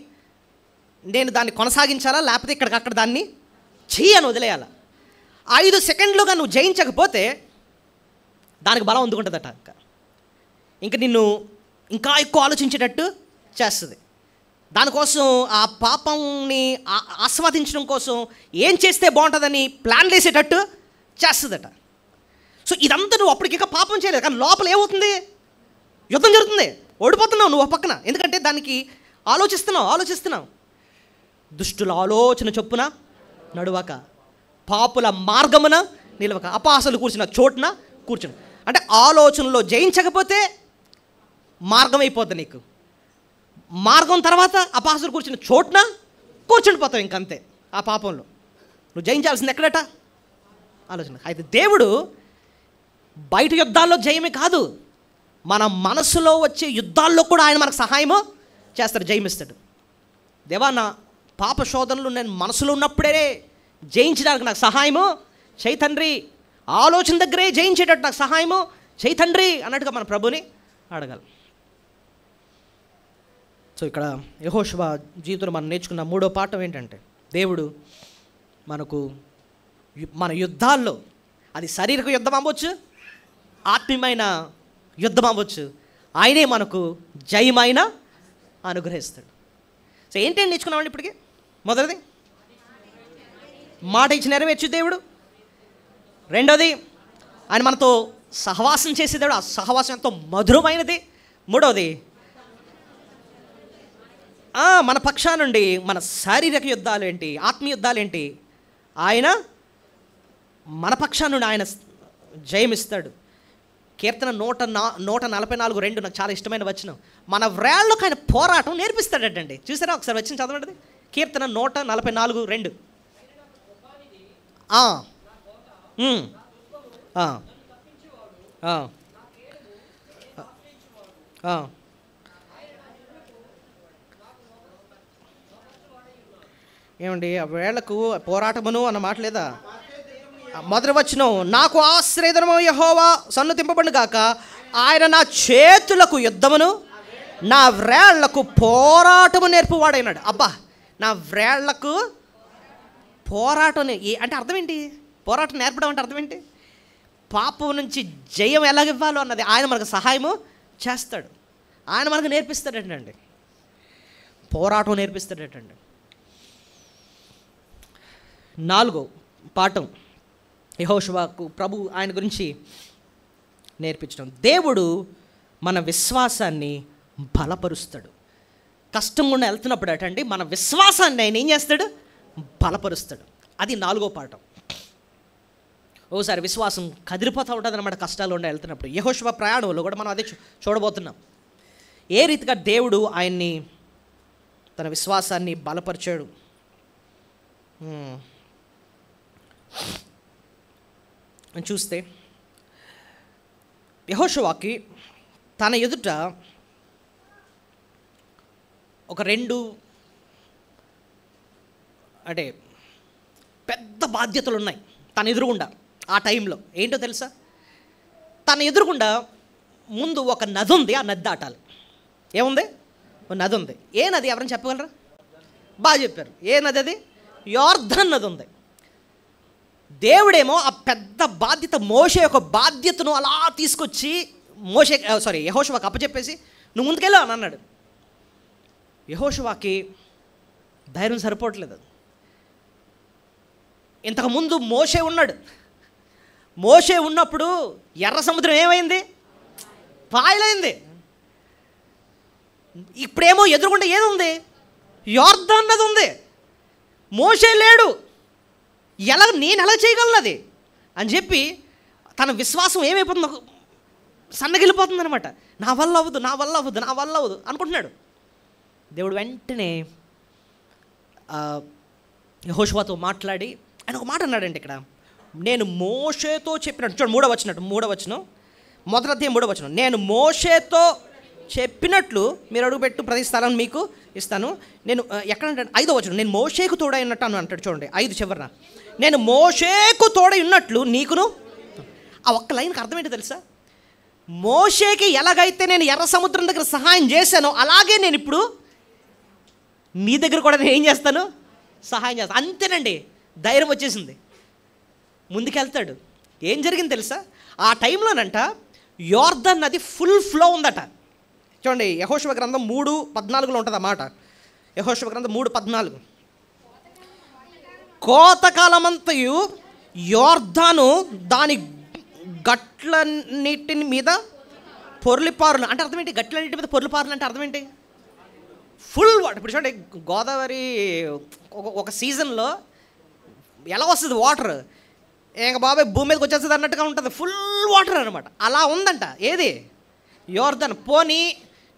నేను దాన్ని కొనసాగించాలా లేకపోతే ఇక్కడికక్కడ దాన్ని చెయ్యని వదిలేయాలా. 5 సెకండ్లుగా నువ్వు జయించకపోతే దానికి బలం అందుకుంటుందట. ఇంకా నిన్ను ఇంకా ఎక్కువ ఆలోచించేటట్టు చేస్తుంది. దానికోసం ఆ పాపంని ఆస్వాదించడం కోసం ఏం చేస్తే బాగుంటుందని ప్లాన్ వేసేటట్టు చేస్తుందట. సో ఇదంతా నువ్వు అప్పటికిక పాపం చేయలేదు, కానీ లోపల ఏమవుతుంది? యుద్ధం జరుగుతుంది, ఓడిపోతున్నావు నువ్వు పక్కన. ఎందుకంటే దానికి ఆలోచిస్తున్నావు. దుష్టుల ఆలోచన చొప్పున నడువక, పాపుల మార్గమున నిలవక, అపహాసకులు కూర్చున్న చోటున కూర్చుని. అంటే ఆలోచనలో జయించకపోతే మార్గం అయిపోద్ది నీకు. మార్గం తర్వాత అపహాసకులు కూర్చున్న చోటున కూర్చుండిపోతావు ఇంకంతే. ఆ పాపంలో నువ్వు జయించాల్సింది ఎక్కడట? ఆలోచన. అయితే దేవుడు బయట యుద్ధాల్లో జయమే కాదు, మన మనసులో వచ్చే యుద్ధాల్లో కూడా ఆయన మనకు సహాయము చేస్తాడు, జయమిస్తాడు. దేవా, నా పాప శోధనలు నేను మనసులో ఉన్నప్పుడే జయించడానికి నాకు సహాయము చేయి తండ్రి, ఆలోచన దగ్గరే జయించేటట్టు నాకు సహాయము చేయి తండ్రి అన్నట్టుగా మన ప్రభుని అడగాలి. సో ఇక్కడ యెహోషువ జీవితంలో మనం నేర్చుకున్న మూడో పాఠం ఏంటంటే, దేవుడు మనకు మన యుద్ధాల్లో, అది శారీరక యుద్ధం అవ్వచ్చు, ఆత్మీయమైన యుద్ధం అవ్వచ్చు, ఆయనే మనకు జయమైన అనుగ్రహిస్తాడు. సో ఏంటంటే నేర్చుకున్నామండి ఇప్పటికి? మొదటిది, మాట ఇచ్చి నెరవేర్చు దేవుడు. రెండోది, ఆయన మనతో సహవాసం చేసే దేవుడు, ఆ సహవాసం ఎంతో మధురమైనది. మూడవది, మన పక్షా నుండి మన శారీరక యుద్ధాలు ఏంటి, ఆత్మీయ యుద్ధాలు ఏంటి, ఆయన మన పక్షా నుండి ఆయన జయమిస్తాడు. కీర్తన 144:2 నాకు చాలా ఇష్టమైన వచనం. మన వ్రేళ్ళకు ఆయన పోరాటం నేర్పిస్తాడటండి. చూసారా ఒకసారి వచ్చిన చదవండి. కీర్తన 144:2. ఏమండి, ఆ వేళకు పోరాటమును అన్న మాట లేదా? మొదటి వచనం, నాకు ఆశ్రయధనము యెహోవా సన్నుతింపబడును గాక, ఆయన నా చేతులకు యుద్ధమును నా వ్రేళ్లకు పోరాటము నేర్పువాడైనాడు. అబ్బా, నా వ్రేళ్లకు పోరాటం అంటే అర్థం ఏంటి? పోరాటం నేర్పడం అంటే అర్థం ఏంటి? పాపం నుంచి జయం ఎలాగివ్వాలో అన్నది ఆయన మనకు సహాయము చేస్తాడు, ఆయన మనకు నేర్పిస్తాడటండి, పోరాటం నేర్పిస్తాడటండి. 4వ పాఠం యెహోషువకు ప్రభు ఆయన గురించి నేర్పించడం. దేవుడు మన విశ్వాసాన్ని బలపరుస్తాడు. కష్టం గుండా వెళ్తున్నప్పుడు అటండి మన విశ్వాసాన్ని ఆయన ఏం చేస్తాడు? బలపరుస్తాడు. అది 4వ పాఠం. ఓసారి విశ్వాసం కదిలిపోతూ ఉంటుంది అన్నమాట కష్టాలు ఉండి వెళ్తున్నప్పుడు. యెహోషువ ప్రయాణంలో కూడా మనం అదే చూడబోతున్నాం. ఏ రీతిగా దేవుడు ఆయన్ని తన విశ్వాసాన్ని బలపరిచాడు. చూస్తే యెహోషువకి తన ఎదుట ఒక 2 అంటే పెద్ద బాధ్యతలు ఉన్నాయి తన ఎదురుగుండా. ఆ టైంలో ఏంటో తెలుసా? తన ఎదురుగుండా ముందు ఒక నది ఉంది, ఆ నది దాటాలి. ఏముంది? ఒక నది ఉంది. ఏ నది? ఎవరైనా చెప్పగలరా? బాగా చెప్పారు. ఏ నది అది? యోర్దాను నది ఉంది. దేవుడేమో ఆ పెద్ద బాధ్యత, మోషే యొక్క బాధ్యతను అలా తీసుకొచ్చి యెహోషువకు అప్పచెప్పేసి నువ్వు ముందుకెళ్ళు అని అన్నాడు. యెహోషువకి ధైర్యం సరిపోవట్లేదు. ఇంతకుముందు మోషే ఉన్నాడు. మోషే ఉన్నప్పుడు ఎర్ర సముద్రం ఏమైంది? పాయలైంది. ఇప్పుడేమో ఎదురుగుండా ఏది ఉంది? యోర్దాను నది ఉంది. మోషే లేడు. నేను ఎలా చేయగలను అది అని చెప్పి తన విశ్వాసం ఏమైపోతుందో సన్నగిలిపోతుంది అనమాట. నా వల్ల అవ్వదు అనుకుంటున్నాడు. దేవుడు వెంటనే యెహోషువతో మాట్లాడి ఆయన ఒక మాట అన్నాడండి. ఇక్కడ నేను మోషేతో చెప్పినట్టు చూడండి, 3వ వచనం, మొదటి అధ్యాయం 3వ వచనం. నేను మోషేతో చెప్పినట్లు మీరు అడుగుపెట్టు ప్రతి స్థలాన్ని మీకు ఇస్తాను. నేను ఎక్కడంటే 5వ వచనం, నేను మోషేకు తోడై ఉన్నట్టు అని అంటాడు. చూడండి 5 చివరన, నేను మోషేకు తోడై ఉన్నట్లు నీకును. ఆ ఒక్క లైన్కి అర్థం ఏంటో తెలుసా? మోషేకి ఎలాగైతే నేను ఎర్ర సముద్రం దగ్గర సహాయం చేశానో అలాగే నేను ఇప్పుడు నీ దగ్గర కూడా నేను ఏం చేస్తాను? సహాయం చేస్తాను. అంతేనండి, ధైర్యం వచ్చేసింది, ముందుకెళ్తాడు. ఏం జరిగింది తెలుసా? ఆ టైంలోనంట యోర్దాను నది ఫుల్ ఫ్లో ఉందట. చూడండి యెహోషువ గ్రంథం 3:14 ఉంటుంది అన్నమాట. యెహోషువ గ్రంథం 3:14, కోతకాలమంతయు యోర్దాను దాని గట్లన్నిటి మీద పొర్లిపారులు అంటే అర్థం ఏంటి? గట్లన్నిటి మీద పొర్లిపారులు అంటే అర్థం ఏంటి? Full water. ఇప్పుడు చూడండి, గోదావరి ఒక సీజన్లో ఎలా వస్తుంది వాటర్, ఇంకా బాబాయ్ భూమి మీదకి వచ్చేస్తుంది అన్నట్టుగా ఉంటుంది, ఫుల్ వాటర్ అనమాట. అలా ఉందంట ఏది? యోర్దాను. పోనీ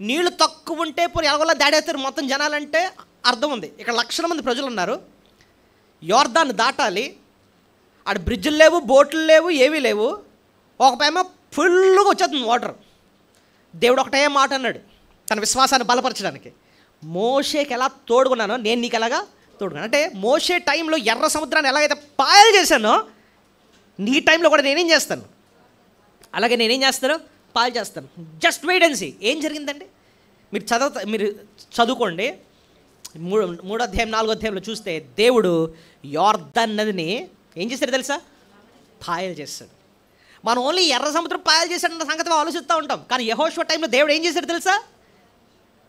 నీళ్లు తక్కువ ఉంటే పోనీ ఎలాగోలా దాడేస్తారు మొత్తం జనాలంటే అర్థం ఉంది. ఇక్కడ లక్షల మంది ప్రజలు ఉన్నారు, యోర్దాను దాటాలి, ఆడ బ్రిడ్జ్లు లేవు, బోట్లు లేవు, ఏవీ లేవు. ఒక పైమ ఫుల్గా వచ్చేస్తుంది వాటర్. దేవుడు ఒకటే మాట అన్నాడు తన విశ్వాసాన్ని బలపరచడానికి, మోషేకి ఎలా తోడుకున్నానో నేను నీకు ఎలాగా తోడుకున్నాను. అంటే మోషే టైంలో ఎర్ర సముద్రాన్ని ఎలాగైతే పాయలు చేశానో నీ టైంలో కూడా నేనేం చేస్తాను, అలాగే నేనేం చేస్తాను, పాలు చేస్తాను. Just wait and see. ఏం జరిగిందండి? మీరు చదువుకోండి, 3వ అధ్యాయం 4వ అధ్యాయంలో చూస్తే దేవుడు యోర్దాను నదిని ఏం చేస్తాడు తెలుసా? పాయలు చేస్తాడు. మనం ఓన్లీ ఎర్ర సముద్రం పాయలు చేశాడన్న సంగతి ఆలోచిస్తూ ఉంటాం, కానీ యెహోషువ టైంలో దేవుడు ఏం చేశాడు తెలుసా?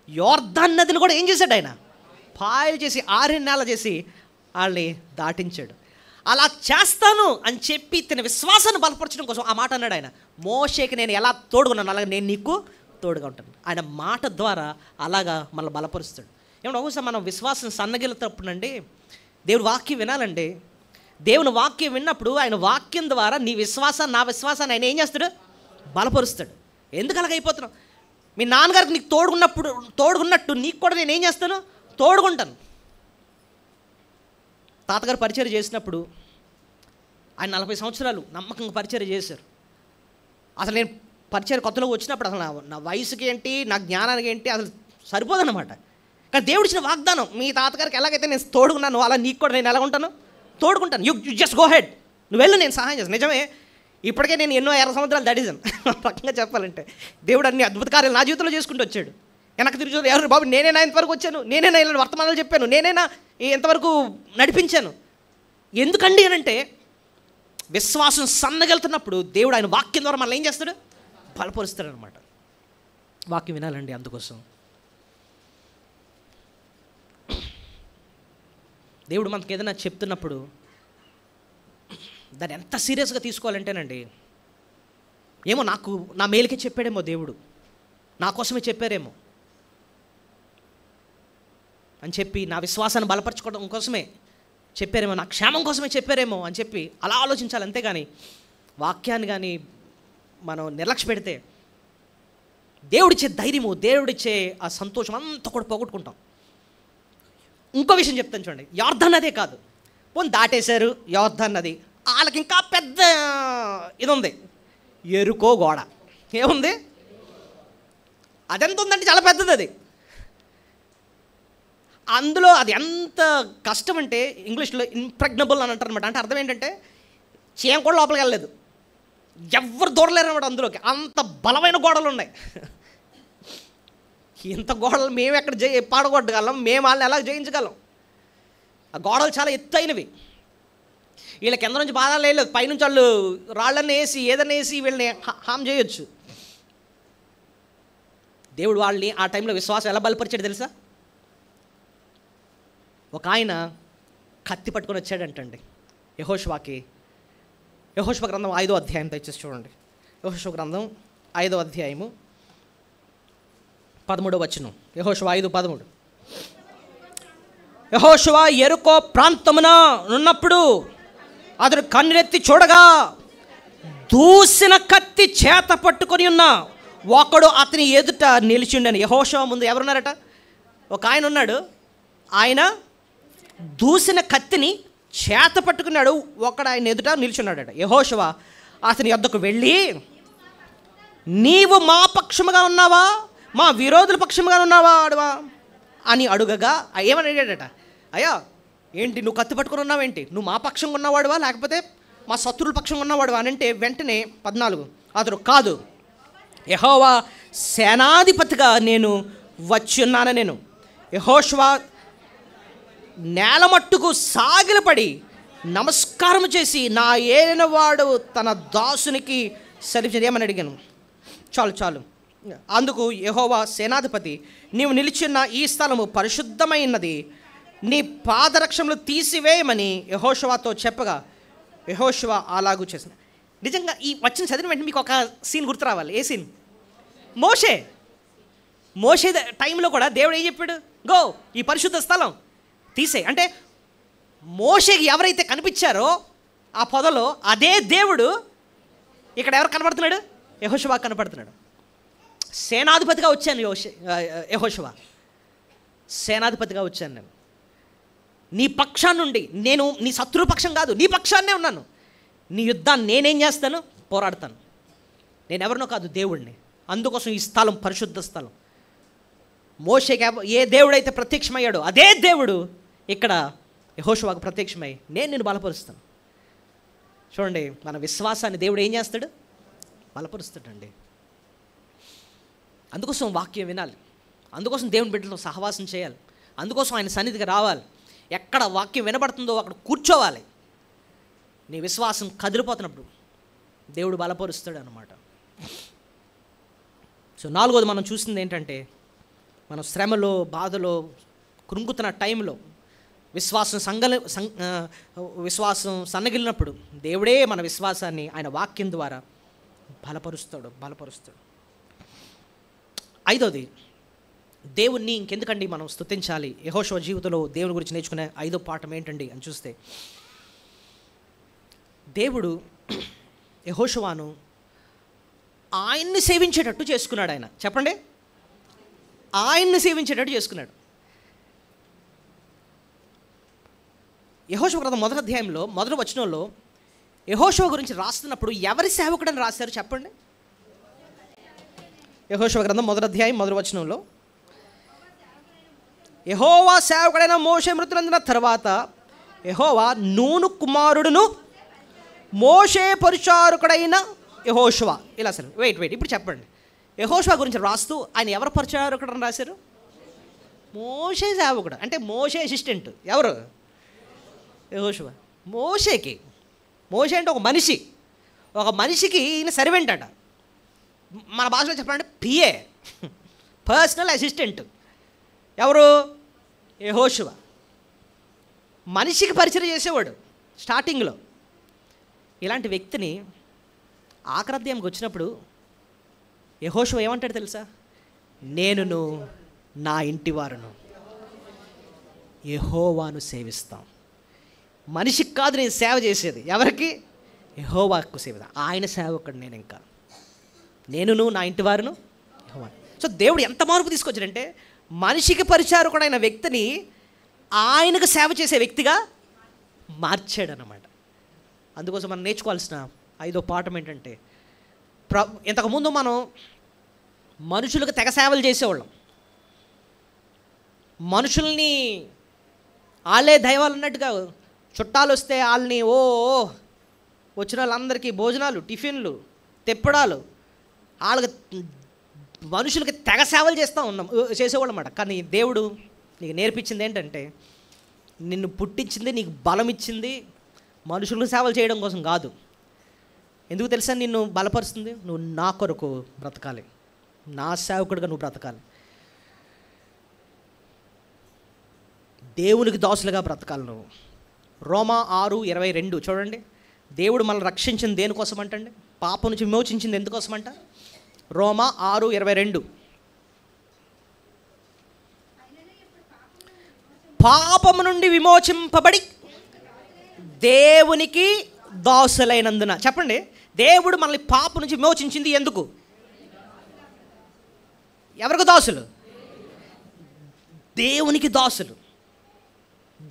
యోర్దాను నదిని కూడా ఏం చేశాడు ఆయన? పాయలు చేసి 6 నెలలు చేసి వాళ్ళని దాటించాడు. అలా చేస్తాను అని చెప్పి తన విశ్వాసాన్ని బలపరచడం కోసం ఆ మాట అన్నాడు ఆయన. మోషేకి నేను ఎలా తోడుకున్నాను అలాగే నేను నీకు తోడుగా ఉంటాను. ఆయన మాట ద్వారా అలాగా మనల్ని బలపరుస్తాడు. ఏమన్నా ఒకసారి మనం విశ్వాసం సన్నగిలుతున్నప్పుడండి దేవుని వాక్యం వినాలండి. దేవుని వాక్యం విన్నప్పుడు ఆయన వాక్యం ద్వారా నీ విశ్వాసాన్ని నా విశ్వాసాన్ని ఆయన ఏం చేస్తాడు? బలపరుస్తాడు. ఎందుకు అలాగైపోతున్నావు? మీ నాన్నగారికి నీకు తోడుగున్నట్టు నీకు కూడా నేను ఏం చేస్తాను? తోడుకుంటాను. తాతగారు పరిచర్య చేసినప్పుడు ఆయన 40 సంవత్సరాలు నమ్మకంగా పరిచర్య చేశారు. అసలు నేను పరిచర్య కొత్తలో వచ్చినప్పుడు అసలు నా వయసుకి ఏంటి, నా జ్ఞానానికి ఏంటి అసలు సరిపోదన్నమాట. కానీ దేవుడు ఇచ్చిన వాగ్దానం, మీ తాతగారికి ఎలాగైతే నేను తోడుకున్నాను అలా నీకు కూడా నేను ఎలా ఉంటాను? తోడుకుంటాను. యూ జస్ట్ గో హెడ్, నువ్వు వెళ్ళు, నేను సహాయం చేస్తాను. నిజమే, ఇప్పటికే నేను ఎన్నో 6 సంవత్సరాలు దాటేశాను. పక్కగా చెప్పాలంటే దేవుడు అన్ని అద్భుత కార్యాలు నా జీవితంలో చేసుకుంటూ వచ్చాడు. వెనక్కి తిరిగి చూస్తే ఎవరు బాబు నేనేనా ఇంతవరకు వచ్చాను, నేనేనా ఇలా వర్తమానాలు చెప్పాను, నేనేనా ఎంతవరకు నడిపించాను. ఎందుకండి అని అంటే విశ్వాసం సన్నగెళ్తున్నప్పుడు దేవుడు ఆయన వాక్యం ద్వారా మనల్ని ఏం చేస్తాడు? బలపరుస్తాడు అనమాట. వాక్యం వినాలండి. అందుకోసం దేవుడు మనకి ఏదైనా చెప్తున్నప్పుడు దాన్ని ఎంత సీరియస్గా తీసుకోవాలంటేనండి, ఏమో నాకు నా మేలుకే చెప్పాడేమో దేవుడు, నా కోసమే చెప్పారేమో అని చెప్పి, నా విశ్వాసాన్ని బలపరచుకోవడం కోసమే చెప్పారేమో, నా క్షేమం కోసమే చెప్పారేమో అని చెప్పి అలా ఆలోచించాలి. అంతేగాని వాక్యాన్ని కానీ మనం నిర్లక్ష్య పెడితే దేవుడిచ్చే ధైర్యము, దేవుడిచ్చే ఆ సంతోషం అంతా కూడా పోగొట్టుకుంటాం. ఇంకో విషయం చెప్తాను చూడండి. యోర్దాను నదే కాదు, పోనీ దాటేశారు యోర్దాను నది, వాళ్ళకి ఇంకా పెద్ద ఇది ఉంది, ఎరుకో గోడ. ఏముంది? అదెంత ఉందంటే చాలా పెద్దది అది. అందులో అది ఎంత కష్టం అంటే ఇంగ్లీష్లో ఇంప్రెగ్నబుల్ అని అంటారు అనమాట. అంటే అర్థం ఏంటంటే చీమ కూడా లోపలికి వెళ్ళలేదు, ఎవరు దూరలేరు అనమాట అందులోకి. అంత బలమైన గోడలు ఉన్నాయి. ఇంత గోడలు మేము ఎక్కడ పాడగొట్టగలం, మేము వాళ్ళని ఎలా జయించగలం? ఆ గోడలు చాలా ఎత్తైనవి. వీళ్ళకి కింద నుంచి బాధ లేదు, పైనుంచి వాళ్ళు రాళ్ళని వేసి ఏదైనా వేసి వీళ్ళని హామ్ చేయొచ్చు. దేవుడు వాళ్ళని ఆ టైంలో విశ్వాసం ఎలా బలపరిచాడు తెలుసా? ఒక ఆయన కత్తి పట్టుకొని వచ్చాడంటండి యెహోషువకి. యెహోషువ గ్రంథం 5వ అధ్యాయం దయచేసి చూడండి. యెహోషువ గ్రంథం 5వ అధ్యాయము 13వ వచనం. యెహోషువ 5:13. యెహోషువ యెరికో ప్రాంతమున ఉన్నప్పుడు అతడు కన్నెత్తి చూడగా దూసిన కత్తి చేత పట్టుకొని ఉన్న ఒకడు అతని ఎదుట నిలిచిండని. యెహోషువ ముందు ఎవరున్నారట? ఒక ఆయన ఉన్నాడు. ఆయన దూసిన కత్తిని చేత పట్టుకున్నాడు, ఒకడు ఆయన ఎదుట నిల్చున్నాడట. యెహోషువ అతని యొద్దకు వెళ్ళి, నీవు మా పక్షముగా ఉన్నావా, మా విరోధుల పక్షముగా ఉన్నావా అడవా అని అడుగగా ఏమని అడిగాడట? అయ్యా ఏంటి నువ్వు కత్తి పట్టుకుని ఉన్నావేంటి, నువ్వు మా పక్షంగా ఉన్నవాడువా లేకపోతే మా శత్రువుల పక్షంగా ఉన్నవాడువా అని అంటే, వెంటనే 14 అతడు కాదు, యెహోవా సేనాధిపతిగా నేను వచ్చి ఉన్నాను. నేను యెహోషువ నేల మట్టుకు సాగిలపడి నమస్కారం చేసి, నా ఏలినవాడు తన దాసునికి సరిచేది ఏమని అడిగాను. చాలు. అందుకు యెహోవా సేనాధిపతి, నీవు నిలిచిన ఈ స్థలము పరిశుద్ధమైనది, నీ పాదరక్షములు తీసివేయమని యెహోషువతో చెప్పగా, యెహోషువ అలాగూ చేసిన. నిజంగా ఈ వచ్చిన చదివిన వెంటనే మీకు ఒక సీన్ గుర్తు రావాలి. ఏ సీన్? మోషే టైంలో కూడా దేవుడు ఏం చెప్పాడు? గో, ఈ పరిశుద్ధ స్థలం తీసే. అంటే మోషేకి ఎవరైతే కనిపించారో ఆ పొదలో, అదే దేవుడు ఇక్కడ ఎవరు కనపడుతున్నాడు? యెహోషువ కనపడుతున్నాడు. సేనాధిపతిగా వచ్చాను యెహోషువ, సేనాధిపతిగా వచ్చాను నేను. నీ పక్షాన్నుండి, నేను నీ శత్రు పక్షం కాదు, నీ పక్షాన్నే ఉన్నాను. నీ యుద్ధాన్ని నేనేం చేస్తాను? పోరాడతాను. నేను ఎవరినో కాదు, దేవుడిని. అందుకోసం ఈ స్థలం పరిశుద్ధ స్థలం. మోషేకి ఏ దేవుడైతే ప్రత్యక్షమయ్యాడో అదే దేవుడు ఇక్కడ యెహోషువకు ప్రత్యక్షమై నేను నిన్ను బలపరుస్తాను. చూడండి, మన విశ్వాసాన్ని దేవుడు ఏం చేస్తాడు? బలపరుస్తాడండి. అందుకోసం వాక్యం వినాలి, అందుకోసం దేవుని బిడ్డలతో సహవాసం చేయాలి, అందుకోసం ఆయన సన్నిధికి రావాలి. ఎక్కడ వాక్యం వినబడుతుందో అక్కడ కూర్చోవాలి. నీ విశ్వాసం కదిలిపోతున్నప్పుడు దేవుడు బలపరుస్తాడు అన్నమాట. సో 4వది మనం చూసింది ఏంటంటే, మనం శ్రమలో, బాధలో, కృంగుతున్న టైంలో విశ్వాసం సన్నగిలినప్పుడు దేవుడే మన విశ్వాసాన్ని ఆయన వాక్యం ద్వారా బలపరుస్తాడు. 5వది, దేవుణ్ణి ఇంకెందుకండి మనం స్తుతించాలి? యెహోషువ జీవితంలో దేవుని గురించి నేర్చుకునే 5వ పాఠం ఏంటండి అని చూస్తే, దేవుడు యెహోషువను ఆయన్ని సేవించేటట్టు చేసుకున్నాడు. ఆయన చెప్పండి, ఆయన్ని సేవించేటట్టు చేసుకున్నాడు. యెహోషువ గ్రంథం 1వ అధ్యాయంలో 1వ వచనంలో యెహోషువ గురించి రాస్తున్నప్పుడు ఎవరి సేవకుడని రాశారు చెప్పండి? యెహోషువ గ్రంథం 1వ అధ్యాయం 1వ వచనంలో, యెహోవా సేవకుడైన మోషే మృతులందిన తర్వాత యెహోవా నూను కుమారుడును మోషే పరిచారకుడైన యెహోషువ. ఇలా సరే, వెయిట్ ఇప్పుడు చెప్పండి. యెహోషువ గురించి రాస్తూ ఆయన ఎవరు పరిచారకుడని రాశారు? మోషే సేవకుడు. అంటే మోషే అసిస్టెంట్ ఎవరు? యెహోషువ. మోషే అంటే ఒక మనిషికి ఈయన సర్వెంట్ అట. మన భాషలో చెప్పాలంటే పిఏ, పర్సనల్ అసిస్టెంట్. ఎవరు? యెహోషువ. మనిషికి పరిచయం చేసేవాడు స్టార్టింగ్లో. ఇలాంటి వ్యక్తిని ఆఖరి అధ్యాయంకి వచ్చినప్పుడు యెహోషువ ఏమంటాడు తెలుసా? నేనును నా ఇంటి వారును యెహోవాను సేవిస్తాం. మనిషికి కాదు నేను సేవ చేసేది, ఎవరికి? యెహోవాకు సేవ. ఆయన సేవకుడు నేను. ఇంకా నేనును నా ఇంటి వారును యెహోవా. సో దేవుడు ఎంత మార్పు తీసుకొచ్చాడంటే, మనిషికి పరిచారకుడైన వ్యక్తిని ఆయనకు సేవ చేసే వ్యక్తిగా మార్చాడనమాట. అందుకోసం మనం నేర్చుకోవాల్సిన 5వ పాఠం ఏంటంటే, ఇంతకుముందు మనం మనుషులకు తెగ సేవలు చేసేవాళ్ళం. మనుషుల్ని వాళ్ళే దైవాలు అన్నట్టుగా, చుట్టాలు వస్తే వాళ్ళని వచ్చిన వాళ్ళందరికీ భోజనాలు, టిఫిన్లు, తెప్పడాలు, వాళ్ళకి మనుషులకి తెగ సేవలు చేసేవాళ్ళు అన్నమాట. కానీ దేవుడు నీకు నేర్పించింది ఏంటంటే, నిన్ను పుట్టించింది, నీకు బలం ఇచ్చింది మనుషులకు సేవలు చేయడం కోసం కాదు. ఎందుకు తెలుసా నిన్ను బలపరుస్తుంది? నువ్వు నా కొరకు బ్రతకాలి, నా సేవకుడిగా నువ్వు బ్రతకాలి, దేవునికి దాసులుగా బ్రతకాలి నువ్వు. రోమా 6:22 చూడండి. దేవుడు మనల్ని రక్షించింది దేనికోసం అంటండి? పాపం నుంచి విమోచించింది ఎందుకోసమంట? రోమా 6:22. పాపము నుండి విమోచింపబడి దేవునికి దాసులైనందున. చెప్పండి, దేవుడు మనల్ని పాపం నుంచి విమోచించింది ఎందుకు? ఎవరికి దాసులు? దేవునికి దాసులు.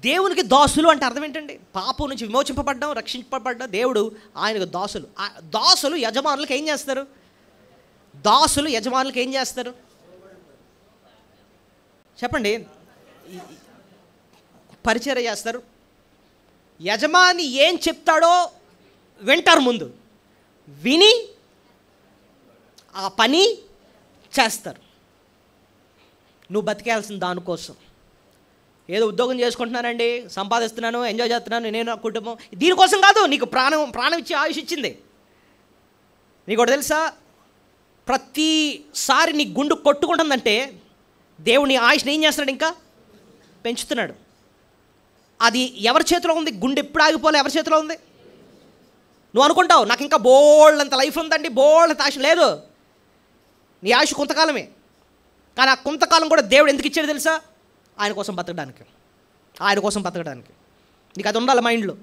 దేవునికి దాసులు అంటే అర్థం ఏంటండి? పాపం నుంచి విమోచింపబడ్డాం, రక్షింపబడ్డాం, దేవుడు ఆయనకు దాసులు. దాసులు యజమానులకు ఏం చేస్తారు? దాసులు యజమానులకు ఏం చేస్తారు చెప్పండి? పరిచర్య చేస్తారు. యజమాని ఏం చెప్తాడో వింటారు, ముందు విని ఆ పని చేస్తారు. నువ్వు బతికేయాల్సిన దానికోసం. ఏదో ఉద్యోగం చేసుకుంటున్నానండి, సంపాదిస్తున్నాను, ఎంజాయ్ చేస్తున్నాను, నేను నా కుటుంబం, దీనికోసం కాదు. నీకు ప్రాణం ఇచ్చి ఆయుష్ ఇచ్చింది. నీకు ఒకటి తెలుసా? ప్రతిసారి నీ గుండు కొట్టుకుంటుందంటే దేవుడు నీ ఆయుష్ని ఏం చేస్తున్నాడు? ఇంకా పెంచుతున్నాడు. అది ఎవరి చేతిలో ఉంది? గుండె ఎప్పుడు ఆగిపోలే ఎవరి చేతిలో ఉంది? నువ్వు అనుకుంటావు నాకు ఇంకా బోల్డ్ అంత లైఫ్ ఉందండి, బోల్డ్ అంత ఆశ. లేదు, నీ ఆయుష్ కొంతకాలమే. కానీ ఆ కొంతకాలం కూడా దేవుడు ఎందుకు ఇచ్చాడు తెలుసా? ఆయన కోసం బతకడానికి, ఆయన కోసం బతకడానికి. నీకు అది ఉండాలి మైండ్లో.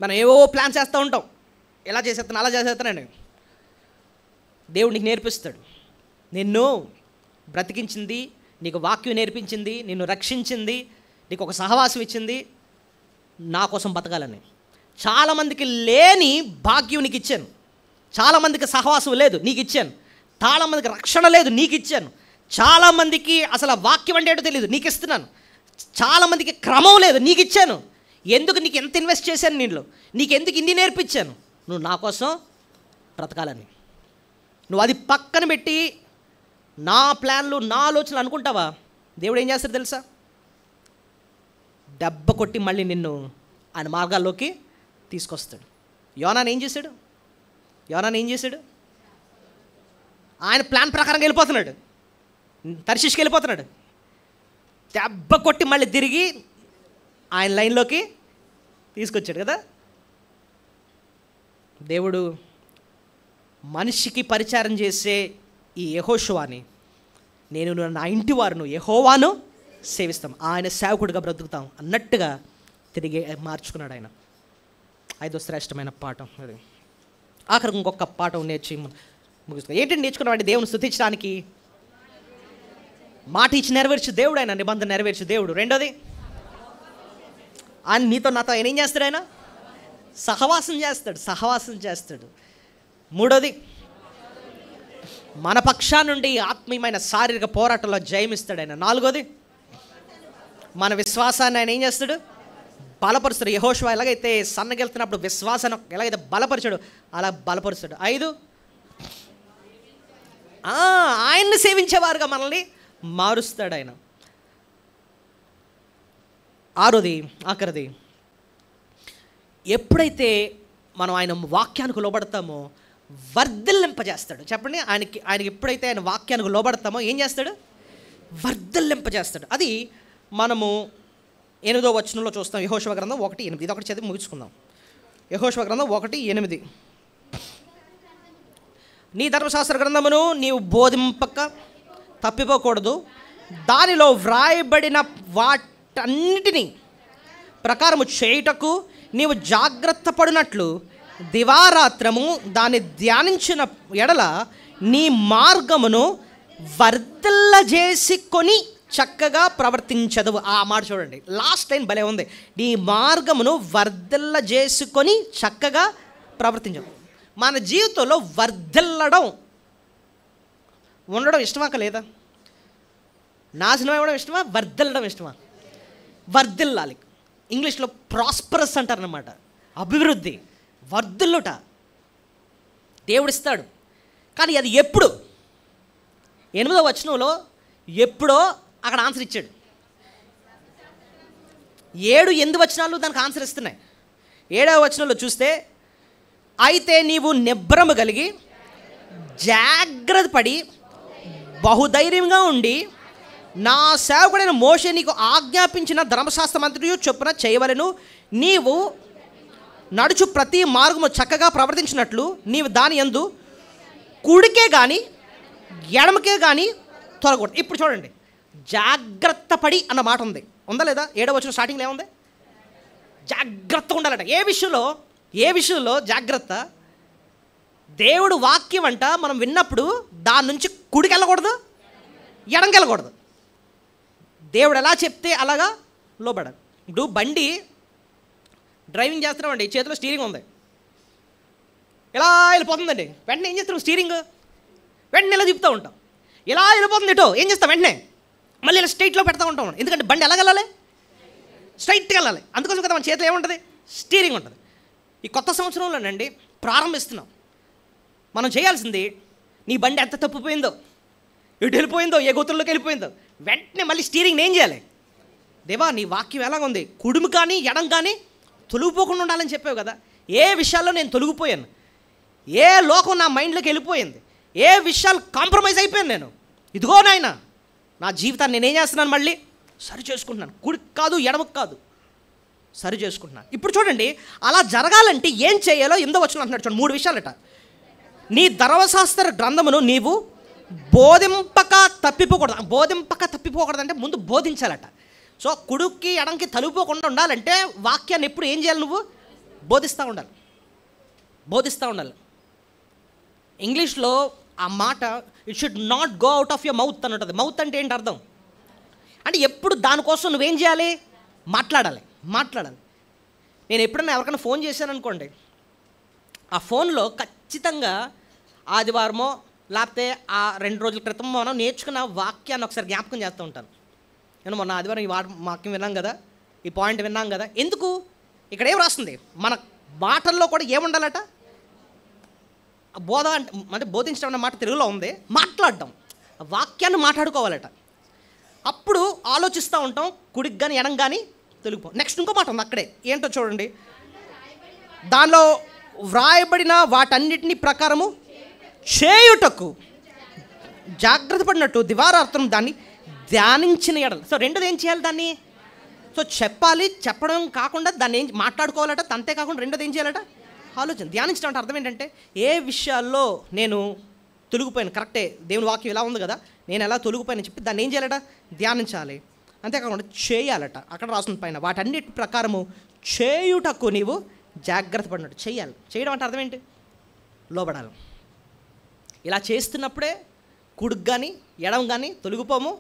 మనం ఏవో ప్లాన్స్ చేస్తూ ఉంటాం, ఎలా చేసేస్తాను అలా చేసేస్తానండి. దేవుడు నీకు నేర్పిస్తాడు. నిన్ను బ్రతికించింది, నీకు వాక్యం నేర్పించింది, నిన్ను రక్షించింది, నీకు ఒక సహవాసం ఇచ్చింది నా కోసం బతకాలని. చాలామందికి లేని భాగ్యం నీకు ఇచ్చాను. చాలామందికి సహవాసం లేదు, నీకు ఇచ్చాను. చాలామందికి రక్షణ లేదు, నీకు ఇచ్చాను. చాలామందికి అసలు వాక్యం అంటే ఏంటో తెలియదు, నీకు ఇస్తున్నాను. చాలామందికి క్రమం లేదు, నీకు ఇచ్చాను. ఎందుకు? నీకు ఎంత ఇన్వెస్ట్ చేశాను నీలో, నీకు ఎందుకు ఇన్ని నేర్పించాను? నువ్వు నా కోసం బ్రతకాలని. నువ్వు అది పక్కన పెట్టి నా ప్లాన్లు, నా ఆలోచనలు అనుకుంటావా? దేవుడు ఏం చేస్తాడు తెలుసా? దెబ్బ కొట్టి మళ్ళీ నిన్ను ఆయన మార్గాల్లోకి తీసుకొస్తాడు. యోనాను ఏం చేశాడు? ఆయన ప్లాన్ ప్రకారంగా వెళ్ళిపోతున్నాడు, తర్షీష్కి వెళ్ళిపోతున్నాడు. దెబ్బ కొట్టి మళ్ళీ తిరిగి ఆయన లైన్లోకి తీసుకొచ్చాడు కదా. దేవుడు మనిషికి పరిచారం చేసే ఈ యెహోషువాని, నేను నా ఇంటి వారును యెహోవాను సేవిస్తాం, ఆయన సేవకుడిగా బ్రతుకుతాం అన్నట్టుగా తిరిగి మార్చుకున్నాడు ఆయన. 5వ శ్రేష్టమైన పాఠం అది. ఆఖరికి ఇంకొక పాఠం నేర్చి ముగిస్తాం. ఏంటంటే నేర్చుకున్నామంటే దేవుని స్తుతించడానికి మాట ఇచ్చి నెరవేర్చు దేవుడు, ఆయన నిబంధన నెరవేర్చు దేవుడు. రెండోది, ఆయన నీతో నాతో ఆయన ఏం చేస్తాడు? ఆయన సహవాసం చేస్తాడు. మూడోది, మన పక్షా నుండి ఆత్మీయమైన శారీరక పోరాటంలో జయమిస్తాడు ఆయన. నాలుగోది, మన విశ్వాసాన్ని ఆయన ఏం చేస్తాడు? బలపరుస్తాడు. యెహోషువ ఎలాగైతే సన్నగెళ్తున్నప్పుడు విశ్వాసాన్ని ఎలాగైతే బలపరిచాడు అలా బలపరుస్తాడు. 5, ఆయన్ని సేవించేవారుగా మనల్ని మారుస్తాడు ఆయన. 6వది, ఆఖరిది, ఎప్పుడైతే మనం ఆయన వాక్యానికి లోబడతామో వర్ధిల్లింపజేస్తాడు. చెప్పండి, ఆయనకి ఎప్పుడైతే ఆయన వాక్యానికి లోబడతామో ఏం చేస్తాడు? వర్ధిల్లింపజేస్తాడు. అది మనము 8వ వచనంలో చూస్తాం. యెహోషువ గ్రంథం 1:8. ఇది ఒకటి చదివి ముగించుకుందాం. యెహోషువ గ్రంథం 1:8. నీ ధర్మశాస్త్ర గ్రంథమును నీవు బోధింపక తప్పిపోకూడదు, దానిలో వ్రాయబడిన వాటన్నిటినీ ప్రకారము చేయుటకు నీవు జాగ్రత్త పడినట్లు దివారాత్రము దాన్ని ధ్యానించిన ఎడల నీ మార్గమును వర్ధిల్లజేసుకొని చక్కగా ప్రవర్తించదు. ఆ మాట చూడండి, లాస్ట్ లైన్ భలే ఉంది. నీ మార్గమును వర్ధిల్లజేసుకొని చక్కగా ప్రవర్తించదు. మన జీవితంలో ఉండడం ఇష్టమా లేదా? నాశనం అవ్వడం ఇష్టమా? వర్ధిల్లడం ఇష్టమా? వర్ధిల్లాలి. ఇంగ్లీష్లో ప్రాస్పరస్ అంటారనమాట. అభివృద్ధి, వర్ధిల్లుట దేవుడిస్తాడు. కానీ అది ఎప్పుడు? 8వ వచనంలో ఎప్పుడో అక్కడ ఆన్సర్ ఇచ్చాడు. 7, 8 వచనాలు దానికి ఆన్సర్ ఇస్తున్నాయి. 7వ వచనంలో చూస్తే, అయితే నీవు నిబ్రమ కలిగి జాగ్రత్త పడి బహుధైర్యంగా ఉండి నా సేవకుడైన మోషే నీకు ఆజ్ఞాపించిన ధర్మశాస్త్రమంతయు చొప్పున చేయవలెను. నీవు నడుచు ప్రతి మార్గము చక్కగా ప్రవర్తించినట్లు నీవు దాని యందు కుడికే కానీ ఎడమకే కానీ తొలగకూడదు. ఇప్పుడు చూడండి, జాగ్రత్త పడి అన్న మాట ఉందా లేదా? 7వ వచనం స్టార్టింగ్లో ఏముంది? జాగ్రత్తగా ఉండాలట. ఏ విషయంలో జాగ్రత్త? దేవుడు వాక్యం అంట మనం విన్నప్పుడు దాని నుంచి కుడికి వెళ్ళకూడదు, ఎడంకి వెళ్ళకూడదు. దేవుడు ఎలా చెప్తే అలాగా లోబడాలి. ఇప్పుడు బండి డ్రైవింగ్ చేస్తున్నామండి, చేతిలో స్టీరింగ్ ఉంది, ఇలా వెళ్ళిపోతుందండి. వెంటనే ఏం చేస్తున్నాం? స్టీరింగ్ వెంటనే ఇలా తిప్పుతూ ఉంటాం. ఇలా వెళ్ళిపోతుంది ఇటో, ఏం చేస్తాం? వెంటనే మళ్ళీ ఇలా స్ట్రైట్లో పెడతా ఉంటాం. ఎందుకంటే బండి ఎలా వెళ్ళాలి? స్ట్రైట్గా వెళ్ళాలి. అందుకోసం కదా మన చేతిలో ఏముంటుంది? స్టీరింగ్ ఉంటుంది. ఈ కొత్త సంవత్సరంలోనండి ప్రారంభిస్తున్నాం. మనం చేయాల్సింది, నీ బండి ఎంత తప్పిపోయిందో, ఎటు వెళ్ళిపోయిందో, ఏ గోతుల్లోకి వెళ్ళిపోయిందో, వెంటనే మళ్ళీ స్టీరింగ్ ఏం చేయాలి? దేవా నీ వాక్యం ఎలాగుంది? కుడుము కానీ ఎడం కానీ తొలగిపోకుండా ఉండాలని చెప్పావు కదా. ఏ విషయాల్లో నేను తొలగిపోయాను? ఏ లోకం నా మైండ్లోకి వెళ్ళిపోయింది? ఏ విషయాలు కాంప్రమైజ్ అయిపోయాను నేను? ఇదిగో నాయన, నా జీవితాన్ని నేనేం చేస్తున్నాను? మళ్ళీ సరి చేసుకుంటున్నాను. కుడికి కాదు, ఎడమకు కాదు. సరి చేసుకుంటున్నాను. ఇప్పుడు చూడండి, అలా జరగాలంటే ఏం చేయాలో 8వ వచనం అంటున్నాడు. చూడండి 3 విషయాలట. నీ ధర్మశాస్త్ర గ్రంథమును నీవు బోధింపక తప్పిపోకూడదు అంటే ముందు బోధించాలట. సో కుడికి ఎడంకి తలుపుకోకుండా ఉండాలంటే వాక్యాన్ని ఎప్పుడు ఏం చేయాలి? నువ్వు బోధిస్తూ ఉండాలి. ఇంగ్లీష్లో ఆ మాట it should not go out of your mouth అని ఉంటుంది. మౌత్ అంటే ఏంటి అర్థం? అంటే ఎప్పుడు దానికోసం నువ్వేం చేయాలి? మాట్లాడాలి. నేను ఎప్పుడైనా ఎవరికైనా ఫోన్ చేశాను అనుకోండి, ఆ ఫోన్లో ఖచ్చితంగా ఆదివారమో లేకపోతే ఆ 2 రోజుల క్రితం మనం నేర్చుకున్న వాక్యాన్ని ఒకసారి జ్ఞాపకం చేస్తూ ఉంటాను. నేను మొన్న ఆదివారం ఈ వాక్యం విన్నాం కదా, ఈ పాయింట్ విన్నాం కదా. ఎందుకు? ఇక్కడ ఏం రాస్తుంది? మన మాటల్లో కూడా ఏముండాలట? బోధ అంటే బోధించడం అన్న మాట తెలుగులో ఉంది, మాట్లాడడం, వాక్యాన్ని మాట్లాడుకోవాలట. అప్పుడు ఆలోచిస్తూ ఉంటాం, కుడికి కానీ ఎడం కానీ తెలుగు. నెక్స్ట్ ఇంకో మాట ఉంది అక్కడే, ఏంటో చూడండి. దానిలో వ్రాయబడిన వాటన్నిటిని ప్రకారము చేయుటకు జాగ్రత్త పడినట్టు దివారాత్రం దాన్ని ధ్యానించిన ఎడలు. సో రెండోది ఏం చేయాలి? దాన్ని చెప్పడం కాకుండా దాన్ని ఏం మాట్లాడుకోవాలట. అంతేకాకుండా రెండోది ఏం చేయాలట? ఆలోచన. ధ్యానించడం అంటే అర్థం ఏంటంటే, ఏ విషయాల్లో నేను తొలగిపోయాను, కరెక్టే దేవుని వాక్యం ఇలా ఉంది కదా, నేను ఎలా తొలగిపోయానని చెప్పి దాన్ని ఏం చేయాలట? ధ్యానించాలి. అంతేకాకుండా చేయాలట. అక్కడ రాసిన పైన వాటన్నిటి ప్రకారము చేయుటకు నీవు జాగ్రత్త పడినట్టు చేయాలి. చేయడం అంటే అర్థం ఏంటి? లోబడాలి. ఇలా చేస్తున్నప్పుడే కుడికి కానీ ఎడం కానీ తొలగిపోము.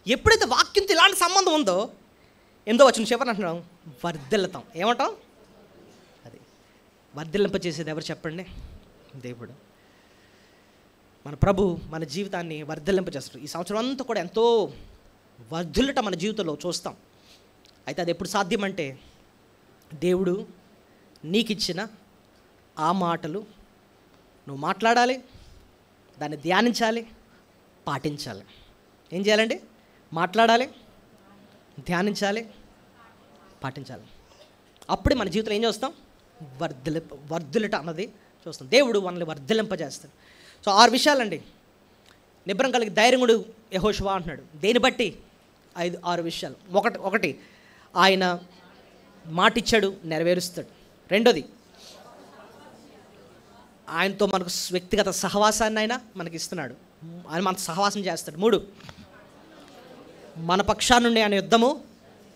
ఎప్పుడైతే వాక్యంతో ఇలాంటి సంబంధం ఉందో 8వ వచనం చివరన అంటున్నాం, వర్ధిల్లుతాం. ఏమంటాం? అది వర్ధిల్లింపచేసేది ఎవరు చెప్పండి? దేవుడు. మన ప్రభు మన జీవితాన్ని వర్ధిల్లింపచేస్తాడు. ఈ సంవత్సరం అంతా కూడా ఎంతో వర్ధిల్లుట మన జీవితంలో చూస్తాం. అయితే అది ఎప్పుడు సాధ్యమంటే, దేవుడు నీకు ఇచ్చిన ఆ మాటలు నువ్వు మాట్లాడాలి, దాన్ని ధ్యానించాలి, పాటించాలి. ఏం చేయాలండి? మాట్లాడాలి, ధ్యానించాలి, పాటించాలి. అప్పుడే మన జీవితంలో ఏం చూస్తాం? వర్ధిల్లుట అన్నది చూస్తాం. దేవుడు మనల్ని వర్ధిల్లింపజేస్తాడు. సో 6 విషయాలండి. నిబ్బరం కలిగి ధైర్యముడు యెహోషువ అంటున్నాడు. దేని బట్టి? 6 విషయాలు. ఒకటి ఆయన మాటిచ్చాడు, నెరవేరుస్తాడు. రెండోది, ఆయనతో మనకు వ్యక్తిగత సహవాసాన్ని ఆయన మనకి ఇస్తున్నాడు, ఆయన మనకు సహవాసం చేస్తాడు. 3, మన పక్షాన నుండి ఆయన యుద్ధము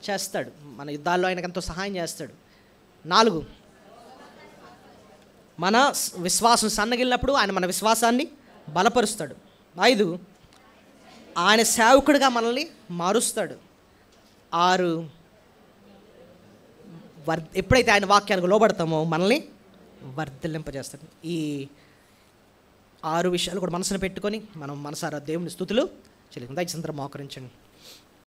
చేస్తాడు, మన యుద్ధాల్లో ఆయనకు ఎంతో సహాయం చేస్తాడు. 4, మన విశ్వాసం సన్నగిలినప్పుడు ఆయన మన విశ్వాసాన్ని బలపరుస్తాడు. 5, ఆయన సేవకుడిగా మనల్ని మారుస్తాడు. 6, ఎప్పుడైతే ఆయన వాక్యానికి లోబడతామో మనల్ని వర్ధిల్లింపజేస్తాడు. ఈ 6 విషయాలు కూడా మనసును పెట్టుకొని మనం మనసారా దేవుని స్తుతులు చెల్లిద్దాం. దయచేసి అందరూ మోకరించండి.